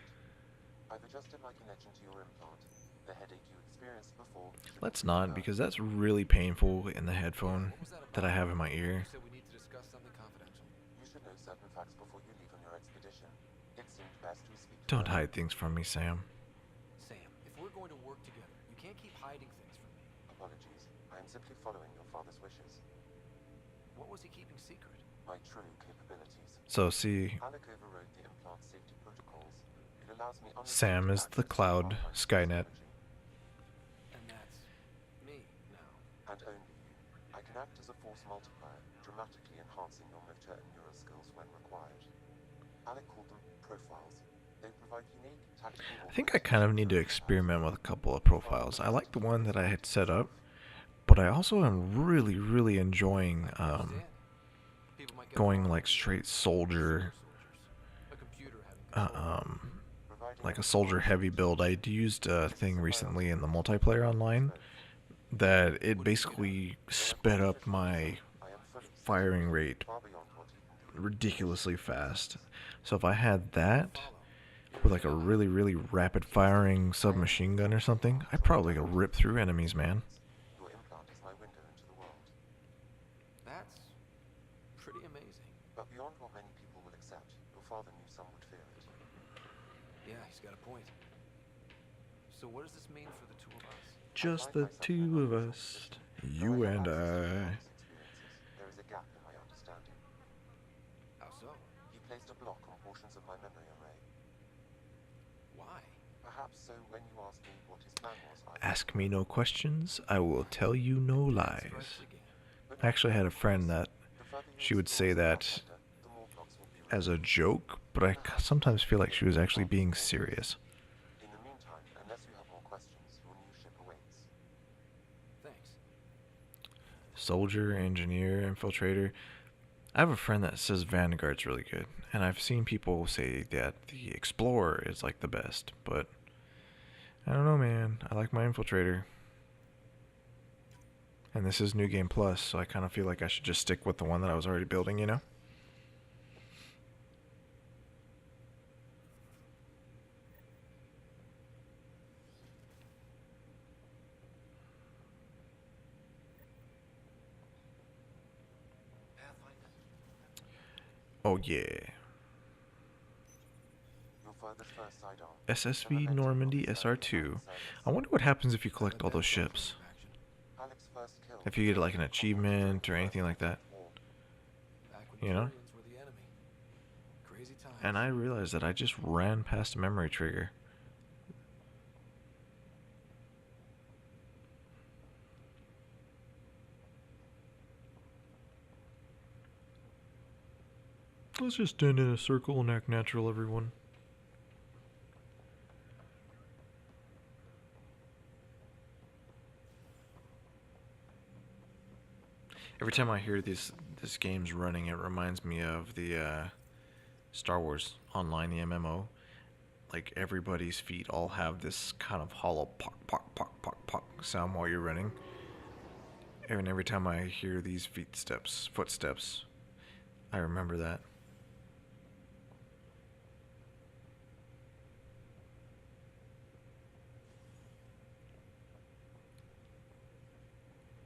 Speaker 10: I've adjusted my connection to your implant. The headache you experienced before.
Speaker 1: Let's not, because that's really painful in the headphone
Speaker 8: What was that
Speaker 1: that I
Speaker 8: about?
Speaker 1: have in my ear.
Speaker 8: You said we need to discuss something confidential.
Speaker 10: You should know certain facts before you leave on your expedition. It seemed best we speak to
Speaker 1: Don't
Speaker 10: them.
Speaker 1: hide things from me, Sam.
Speaker 8: Sam, if we're going to work together, you can't keep hiding things from me.
Speaker 10: Apologies. I am simply following your father's wishes.
Speaker 8: What was he keeping secret?
Speaker 10: My true capabilities.
Speaker 1: So see,
Speaker 10: Alec overrode the implant safety protocols. It allows me
Speaker 1: Sam is the cloud Skynet.
Speaker 8: And that's me now.
Speaker 10: And only you. I can act as a force multiplier, dramatically enhancing your motor and neural skills when required. Alec called them profiles. They provide unique tactical.
Speaker 1: I think I kind of need to experiment with a couple of profiles. I like the one that I had set up, but I also am really enjoying
Speaker 8: People might get
Speaker 1: going
Speaker 8: wrong
Speaker 1: like
Speaker 8: with
Speaker 1: straight soldier,
Speaker 8: a computer having control.
Speaker 1: like a soldier heavy build. I used a thing recently in the multiplayer online that it basically sped up my firing rate ridiculously fast. So if I had that with like a really rapid firing submachine gun or something, I'd probably go rip through enemies, man.
Speaker 10: Your implant is my window into the world.
Speaker 8: That's pretty amazing.
Speaker 10: But beyond what many people will accept, your father knew some would fear it.
Speaker 8: Yeah, he's got a point. So what does this mean for the two of us?
Speaker 1: Just the two of us, you and I.
Speaker 10: There is a gap in my understanding.
Speaker 8: How so?
Speaker 10: He placed a block on portions of my memory array.
Speaker 8: Why?
Speaker 10: Perhaps so when you ask me what his plan was,
Speaker 1: Ask me no questions, I will tell you no lies. I actually had a friend that she would say that as a joke, but I sometimes feel like she was actually being serious.
Speaker 10: In the meantime, unless you have more questions, your new ship awaits.
Speaker 8: Thanks.
Speaker 1: Soldier, engineer, infiltrator. I have a friend that says Vanguard's really good, and I've seen people say that the Explorer is like the best, but I don't know, man. I like my infiltrator. And this is New Game Plus, so I kind of feel like I should just stick with the one that I was already building, you know? Oh yeah.
Speaker 10: Your father's first sidearm.
Speaker 1: SSV Normandy SR2. I wonder what happens if you collect all those ships.
Speaker 10: Alec's first kill.
Speaker 1: If you get like an achievement or anything like that.
Speaker 8: Back when
Speaker 1: You know?
Speaker 8: Turians were the enemy. Crazy times.
Speaker 1: And I realized that I just ran past a memory trigger. Let's just stand in a circle and act natural, everyone. Every time I hear this game's running, it reminds me of the Star Wars Online, the MMO. Like everybody's feet all have this kind of hollow pock pock pock pock pock sound while you're running. And every time I hear these footsteps, I remember that.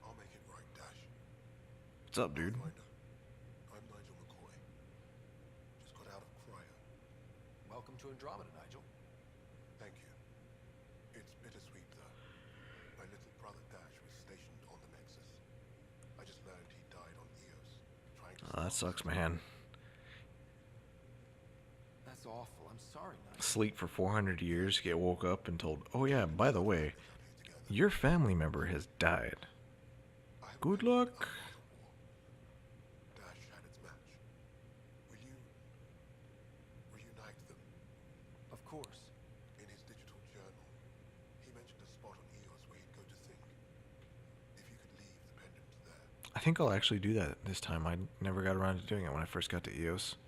Speaker 2: I'll make it right, Dash.
Speaker 1: What's up, dude?
Speaker 2: I'm Nigel McCoy. Just got out of cryo.
Speaker 8: Welcome to Andromeda, Nigel.
Speaker 2: Thank you. It's bittersweet, though. My little brother Dash was stationed on the Nexus. I just learned he died on Eos, trying to
Speaker 1: Oh, that
Speaker 2: stop
Speaker 1: sucks, man.
Speaker 8: That's awful. I'm sorry, Nigel.
Speaker 1: Sleep for 400 years, get woke up and told, oh yeah, by the way, your family member has died.
Speaker 2: I have
Speaker 1: Good
Speaker 2: met
Speaker 1: luck.
Speaker 2: another war. Dash had its match. Will you reunite them?
Speaker 8: Of course.
Speaker 2: In his digital journal, he mentioned a spot on Eos where he'd go to think. If you could leave the pendant there.
Speaker 1: I think I'll actually do that this time. I never got around to doing it when I first got to EOS.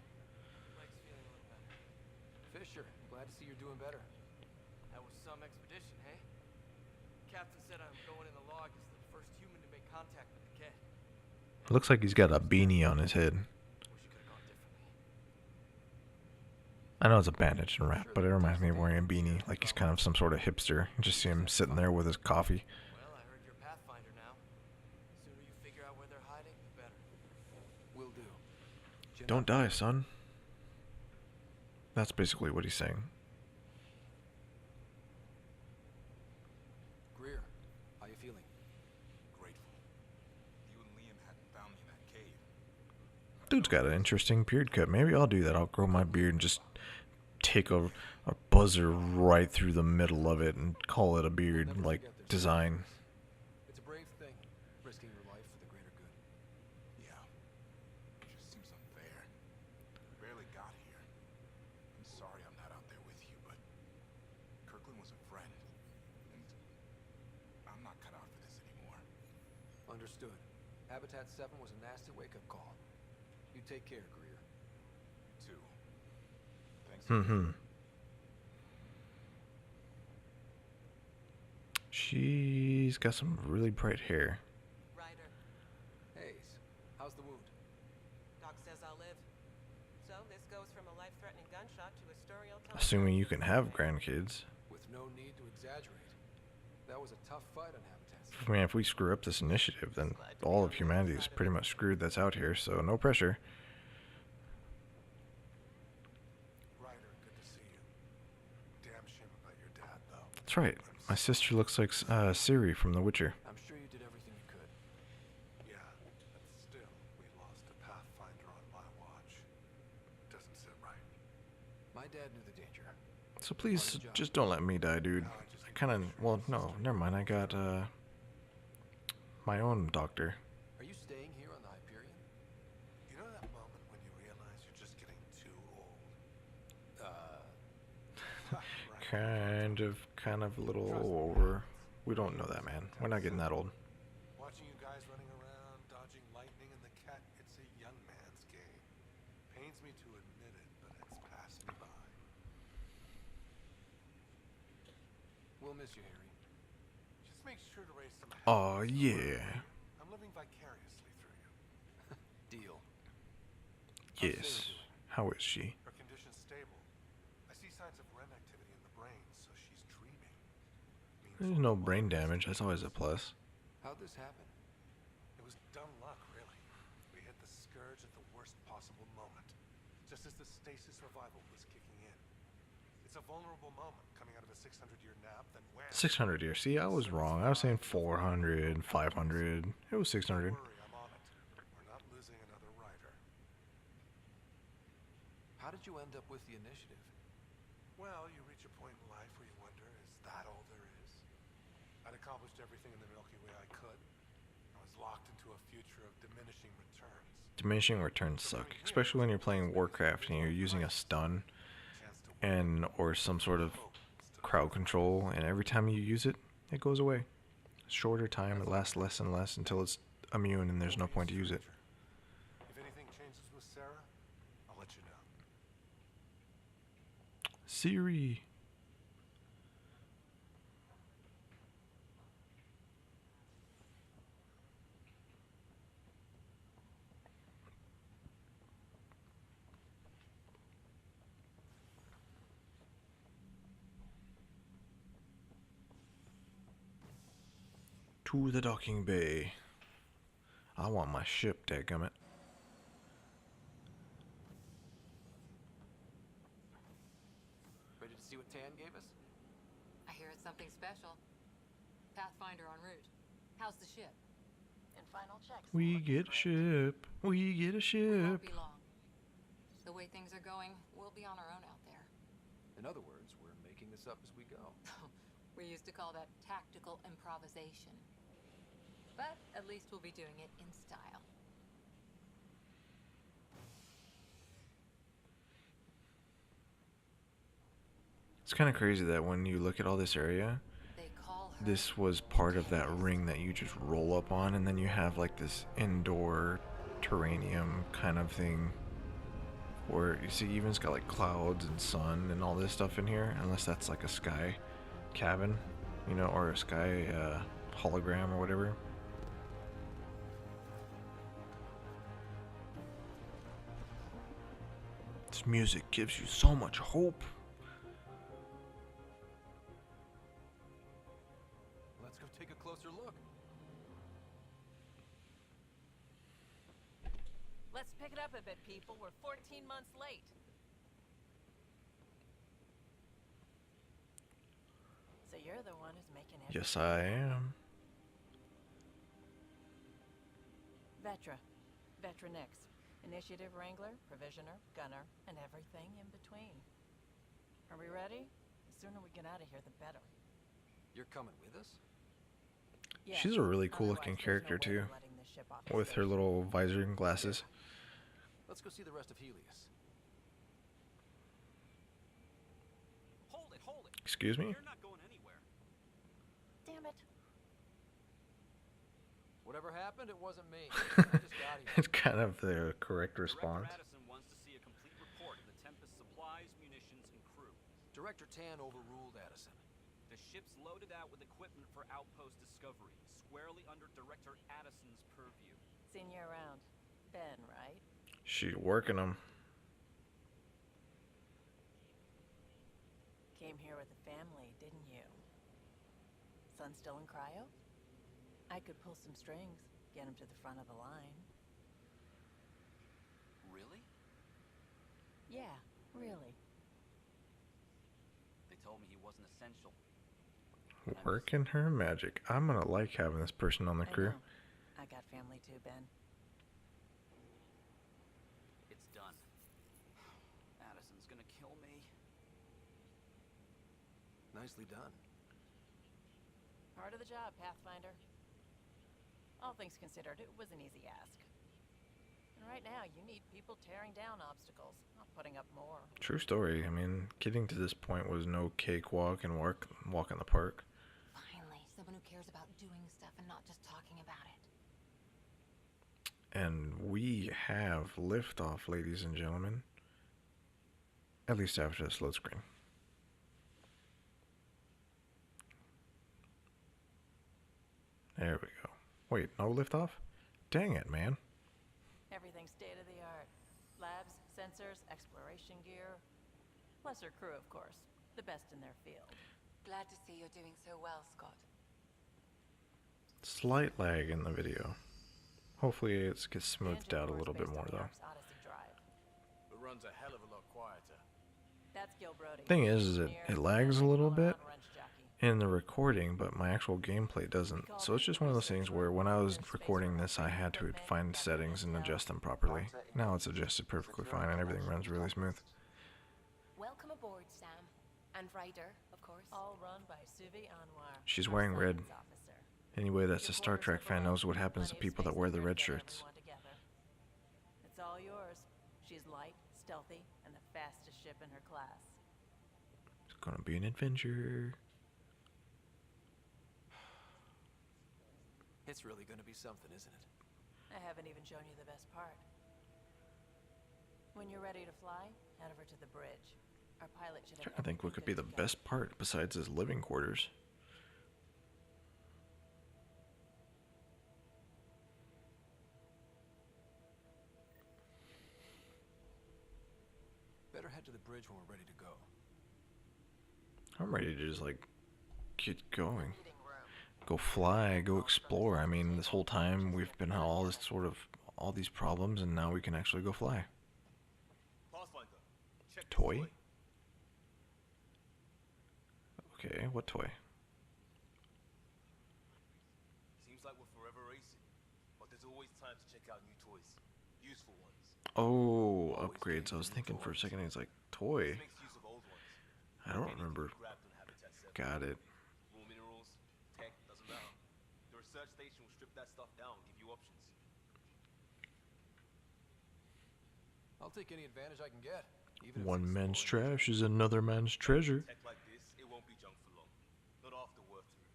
Speaker 6: Mike's feeling a little better.
Speaker 8: Fisher, glad to see you're doing better.
Speaker 6: That was some expedition, hey? Captain said I'm going in the log as the first human to make contact with the kid.
Speaker 1: Looks like he's got a beanie on his head.
Speaker 6: Wish it could have gone differently.
Speaker 1: I know it's a bandage and wrap, but it reminds me of wearing a beanie, like he's kind of some sort of hipster. You just see him sitting there with his coffee.
Speaker 6: Well, I heard you're Pathfinder now. Sooner you figure out where they're hiding, the better.
Speaker 8: Will do. Chin
Speaker 1: Don't
Speaker 8: up.
Speaker 1: die, son. That's basically what he's saying.
Speaker 8: Greer, how you feeling?
Speaker 2: Grateful. You and Liam hadn't found me in that cave.
Speaker 1: Dude's got an interesting beard cut. Maybe I'll do that. I'll grow my beard and just take a buzzer right through the middle of it and call it a beard
Speaker 8: Never
Speaker 1: like
Speaker 8: forget this.
Speaker 1: design.
Speaker 8: It's a brave thing, risking your life for the greater good.
Speaker 2: Yeah. It just seems unfair. Barely got here. I'm sorry I'm not out there with you, but Kirkland was a friend. And I'm not cut out for this anymore.
Speaker 8: Understood. Habitat 7 was a nasty wake-up call. You take care, Greer.
Speaker 2: Too. Thanks.
Speaker 1: She's got some really bright hair.
Speaker 6: Ryder,
Speaker 8: Hayes, how's the wound?
Speaker 6: Doc says I'll live. So this goes from a life-threatening gunshot to a sterial
Speaker 1: Assuming you can have grandkids.
Speaker 8: With no need to exaggerate. That was a tough fight on Habitat 7.
Speaker 1: I mean, if we screw up this initiative, then all of humanity is pretty much screwed that's out here, so no pressure.
Speaker 2: Ryder, good to see you. Damn shame about your dad, though.
Speaker 1: That's right. My sister looks like Ciri from The Witcher.
Speaker 8: I'm sure you did everything you could.
Speaker 2: Yeah, but still, we lost a Pathfinder on my watch. Doesn't sit right.
Speaker 8: My dad knew the danger.
Speaker 1: So please, just don't let me die, dude. I kind of, well, no, never mind. I got my own doctor.
Speaker 8: Are you staying here on the Hyperion?
Speaker 2: You know that moment when you realize you're just getting too old?
Speaker 1: Kind of a little over. We don't know that, man. We're not getting that old.
Speaker 2: Watching you guys running around, dodging lightning and the cat, it's a young man's game. Pains me to admit it, but it's passing by.
Speaker 8: We'll miss you, Harry.
Speaker 2: Just make sure to raise some
Speaker 1: Oh,
Speaker 2: happiness
Speaker 1: yeah.
Speaker 2: around you. I'm living vicariously through you.
Speaker 8: Deal.
Speaker 1: Yes. How is she?
Speaker 2: Her condition's stable. I see signs of REM activity in the brain, so she's dreaming.
Speaker 1: There's no brain damage. That's always a plus.
Speaker 8: How'd this happen?
Speaker 2: It was dumb luck, really. We hit the scourge at the worst possible moment, just as the stasis revival was kicking in. It's a vulnerable moment coming out of a 600-year nap, then wham!
Speaker 1: 600 years. See, I was wrong. I was saying 400, 500. It was 600.
Speaker 2: Don't worry, I'm on it. We're not losing another rider.
Speaker 8: How did you end up with the initiative?
Speaker 2: Well, you reach a point in life where you wonder, is that all there is? I'd accomplished everything in the Milky Way I could. I was locked into a future of diminishing returns.
Speaker 1: Diminishing returns suck, especially when you're playing Warcraft and you're using a stun
Speaker 2: Chance to win,
Speaker 1: or some sort of
Speaker 2: hope instead of
Speaker 1: crowd control, and every time you use it, it goes away. Shorter time, it lasts less and less until it's immune and there's no point to use it.
Speaker 2: If anything changes with Sarah, I'll let you know.
Speaker 1: Siri. To the docking bay. I want my ship, dadgummit.
Speaker 8: Ready to see what Tan gave us?
Speaker 3: I hear it's something special. Pathfinder en route. How's the ship?
Speaker 4: In final checks.
Speaker 1: We get a ship. We get a
Speaker 3: Won't
Speaker 1: ship.
Speaker 3: be long. The way things are going, we'll be on our own out there.
Speaker 8: In other words, we're making this up as we go.
Speaker 3: We used to call that tactical improvisation. But at least we'll be doing it in style.
Speaker 1: It's kind of crazy that when you look at all this area,
Speaker 3: They call her
Speaker 1: this was part of that ring that you just roll up on, and then you have like this indoor terranium kind of thing where you see even it's got like clouds and sun and all this stuff in here, unless that's like a sky cabin, you know, or a sky hologram or whatever. This music gives you so much hope.
Speaker 8: Let's go take a closer look.
Speaker 6: let's pick it up a bit, people. We're 14 months late. So you're the one who's making it.
Speaker 1: Yes, I am.
Speaker 6: Vetra. Vetra Nix. Initiative Wrangler, Provisioner, Gunner, and everything in between.
Speaker 5: Are we ready? The sooner we get out of here, the better.
Speaker 8: You're coming with us?
Speaker 5: Yeah,
Speaker 1: She's a really cool looking
Speaker 5: otherwise there's no
Speaker 1: character
Speaker 5: way
Speaker 1: too,
Speaker 5: we're letting this ship off the
Speaker 1: with her
Speaker 5: station.
Speaker 1: little visor and glasses.
Speaker 8: Let's go see the rest of Helios.
Speaker 2: Hold it, hold it.
Speaker 1: Excuse me?
Speaker 2: You're not going anywhere.
Speaker 5: Damn it.
Speaker 8: Whatever happened, it wasn't me. I just got here.
Speaker 1: It's kind of the correct response.
Speaker 2: Director Addison wants to see a complete report of the Tempest supplies, munitions, and crew.
Speaker 8: Director Tan overruled Addison.
Speaker 2: The ship's loaded out with equipment for outpost discovery, squarely under Director Addison's purview.
Speaker 5: Seen you around. Ben, right?
Speaker 1: She working them.
Speaker 5: Came here with the family, didn't you? Son still in cryo? I could pull some strings, get him to the front of the line.
Speaker 8: Really?
Speaker 5: Yeah, really.
Speaker 2: They told me he wasn't essential.
Speaker 1: Working her magic. I'm gonna like having this person on the crew.
Speaker 5: know. I got family too, Ben.
Speaker 2: It's done. Addison's gonna kill me.
Speaker 8: Nicely done.
Speaker 5: Part of the job, Pathfinder. All things considered, it was an easy ask. And right now, you need people tearing down obstacles, not putting up more.
Speaker 1: True story. I mean, getting to this point was no cakewalk and walk in the park.
Speaker 3: Finally, someone who cares about doing stuff and not just talking about it.
Speaker 1: And we have liftoff, ladies and gentlemen. At least after this load screen. There we go. Wait, no liftoff? Dang it, man.
Speaker 5: Everything's state of the art. Labs, sensors, exploration gear. Lesser crew, of course. The best in their field.
Speaker 3: Glad to see you're doing so well, Scott.
Speaker 1: Slight lag in the video. Hopefully it gets
Speaker 5: The
Speaker 1: smoothed
Speaker 5: engine
Speaker 1: out a
Speaker 5: core's
Speaker 1: little bit
Speaker 5: based
Speaker 1: more
Speaker 5: on
Speaker 1: though.
Speaker 5: York's Odyssey drive.
Speaker 8: It runs a hell of a lot quieter.
Speaker 5: That's Gil Brody.
Speaker 1: Thing is it
Speaker 5: Engineer,
Speaker 1: lags a little bit
Speaker 5: all-around wrench jockey.
Speaker 1: in the recording, but my actual gameplay doesn't. So it's just one of those things where when I was recording this, I had to find settings and adjust them properly. Now it's adjusted perfectly fine and everything runs really smooth.
Speaker 3: Welcome aboard, Sam. And Ryder, of course.
Speaker 5: All run by Suvi Anwar.
Speaker 1: She's
Speaker 5: our
Speaker 1: wearing red.
Speaker 5: science officer.
Speaker 1: Anyway, that's a
Speaker 5: Your
Speaker 1: Star
Speaker 5: quarters
Speaker 1: Trek
Speaker 5: are
Speaker 1: fan
Speaker 5: below,
Speaker 1: knows what happens to
Speaker 5: plenty of
Speaker 1: people that
Speaker 5: space
Speaker 1: wear
Speaker 5: in
Speaker 1: the
Speaker 5: there
Speaker 1: red
Speaker 5: to get
Speaker 1: shirts.
Speaker 5: everyone together. It's all yours. She's light, stealthy, and the fastest ship in her class.
Speaker 1: It's gonna be an adventure.
Speaker 8: It's really gonna be something, isn't it?
Speaker 5: I haven't even shown you the best part. When you're ready to fly, head over to the bridge. Our pilot should have
Speaker 1: I think what could be the
Speaker 5: everything good to
Speaker 1: best part besides his living quarters.
Speaker 8: Better head to the bridge when we're ready to go.
Speaker 1: I'm ready to just like get going.
Speaker 5: Reading room.
Speaker 1: Go fly, go explore. I mean, this whole time we've been all this all these problems and now we can actually go fly.
Speaker 2: Pathfinder, check this
Speaker 1: Toy?
Speaker 2: toy.
Speaker 1: Okay, what toy?
Speaker 2: Seems like we're forever racing, but there's always time to check out new toys, useful ones.
Speaker 1: Oh, upgrades. I was thinking for a second it's like toy.
Speaker 2: This makes use of old ones.
Speaker 1: I don't
Speaker 2: Anything
Speaker 1: remember.
Speaker 2: grabbed on Habitat 7.
Speaker 1: Got it.
Speaker 2: Raw minerals, tech, doesn't matter. The research station will strip that stuff down, give you options.
Speaker 8: I'll take any advantage I can get. Even if
Speaker 1: One
Speaker 8: it's
Speaker 1: man's
Speaker 8: exploring.
Speaker 1: trash is another man's treasure.
Speaker 2: Tech like this, it won't be junk for long. Not after work through.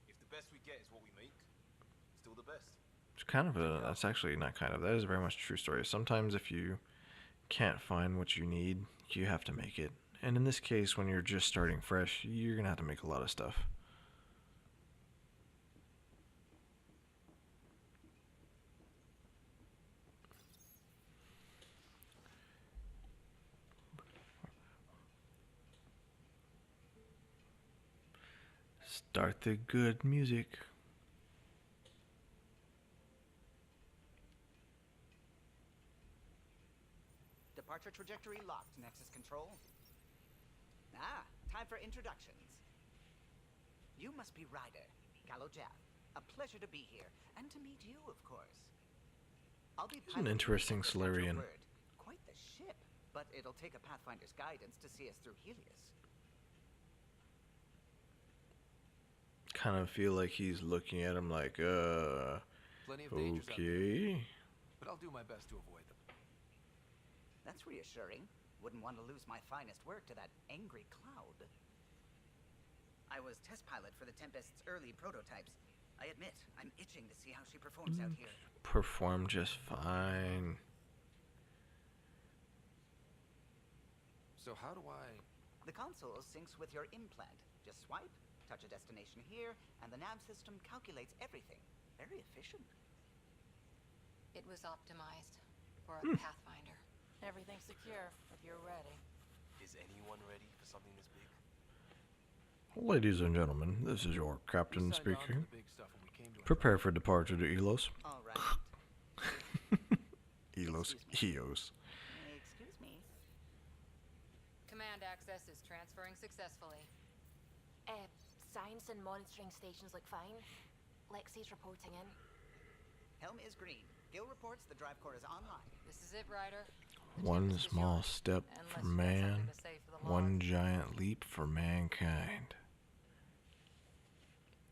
Speaker 2: If the best we get is what we make, still the best.
Speaker 1: It's kind of a, that's actually not kind of, that is very much a true story. Sometimes if you can't find what you need, you have to make it. And in this case, when you're just starting fresh, you're going to have to make a lot of stuff. Start the good music.
Speaker 11: Departure trajectory locked, Nexus Control. Ah, time for introductions. You must be Ryder, Gallo Jaff. A pleasure to be here, and to meet you, of course. I'll be
Speaker 1: He's an interesting Solarian.
Speaker 11: Quite the ship, but it'll take a Pathfinder's guidance to see us through Helios.
Speaker 1: Kind of feel like he's looking at him like,
Speaker 8: Plenty of dangers out there,
Speaker 1: okay.
Speaker 8: but I'll do my best to avoid them.
Speaker 11: That's reassuring. Wouldn't want to lose my finest work to that angry cloud. I was test pilot for the Tempest's early prototypes. I admit, I'm itching to see how she performs out here.
Speaker 1: Perform just fine.
Speaker 8: So how do I...
Speaker 11: The console syncs with your implant. Just swipe, touch a destination here, and the nav system calculates everything. Very efficient.
Speaker 3: It was optimized for a Pathfinder. Everything's secure if you're ready.
Speaker 2: Is anyone ready for something this big?
Speaker 1: Ladies and gentlemen, this is your captain
Speaker 8: We signed on to
Speaker 1: speaking.
Speaker 8: the big stuff when we came to
Speaker 1: Prepare for departure to Elos.
Speaker 11: All right.
Speaker 1: Elos. Eos.
Speaker 11: Excuse me.
Speaker 3: Command access is transferring successfully.
Speaker 12: Science and monitoring stations look fine. Lexi's reporting in.
Speaker 11: Helm is green. Gil reports the drive core is online.
Speaker 3: This is it, Ryder. The
Speaker 1: One
Speaker 3: Tempest is
Speaker 1: small
Speaker 3: yours,
Speaker 1: step
Speaker 3: unless
Speaker 1: for
Speaker 3: you got
Speaker 1: man,
Speaker 3: something to say for the
Speaker 1: one
Speaker 3: log.
Speaker 1: giant leap for mankind.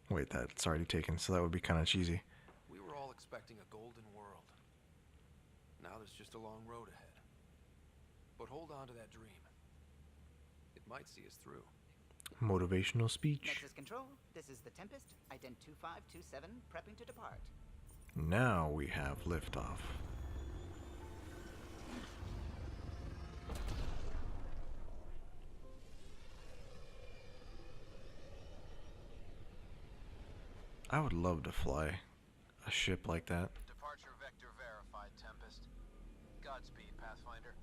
Speaker 1: Wait, that's already taken, so that would be kind of cheesy.
Speaker 8: We were all expecting a golden world. Now there's just a long road ahead. But hold on to that dream. It might see us through.
Speaker 1: Motivational speech.
Speaker 11: Nexus Control, this is the Tempest. Ident 2527, prepping to depart.
Speaker 1: Now we have liftoff. I would love to fly a ship like that.
Speaker 2: Departure vector verified, Tempest. Godspeed, Pathfinder.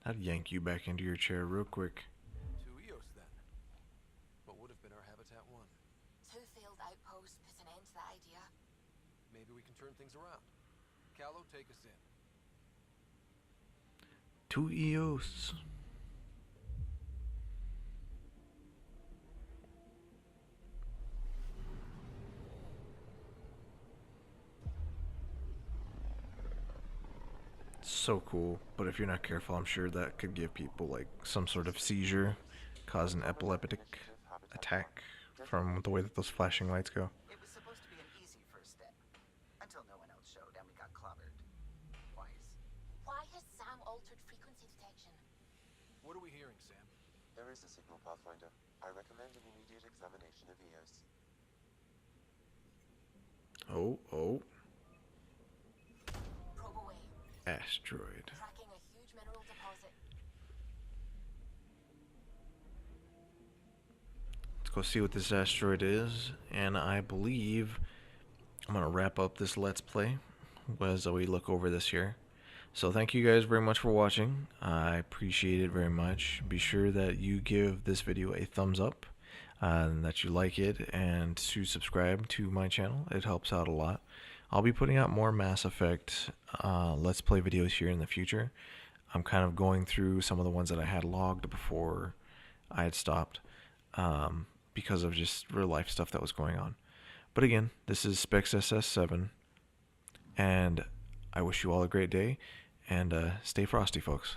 Speaker 1: I'd yank you back into your chair real quick.
Speaker 8: 2 Eos then. What would have been our Habitat 1?
Speaker 12: 2 failed outposts put an end to that idea.
Speaker 8: Maybe we can turn things around. Callow, take us in.
Speaker 1: 2 Eos. So cool, but if you're not careful, I'm sure that could give people like some sort of seizure, cause an epileptic attack from the way that those flashing lights go.
Speaker 11: It was supposed to be an easy first step. Until no one else showed and we got clobbered. Twice.
Speaker 12: Why has Sam altered frequency detection?
Speaker 8: What are we hearing, Sam?
Speaker 10: There is a signal, Pathfinder. I recommend an immediate examination of Eos.
Speaker 1: Oh,
Speaker 12: Probe away.
Speaker 1: asteroid.
Speaker 12: Tracking a huge mineral deposit.
Speaker 1: Let's go see what this asteroid is, and I believe I'm gonna wrap up this Let's Play as we look over this here. So thank you guys very much for watching. I appreciate it very much. Be sure that you give this video a thumbs up, and that you like it, and to subscribe to my channel. It helps out a lot. I'll be putting out more Mass Effect Let's Play videos here in the future. I'm kind of going through some of the ones that I had logged before I had stopped, because of just real life stuff that was going on. But again, this is Specs SS7, and I wish you all a great day, and stay frosty, folks.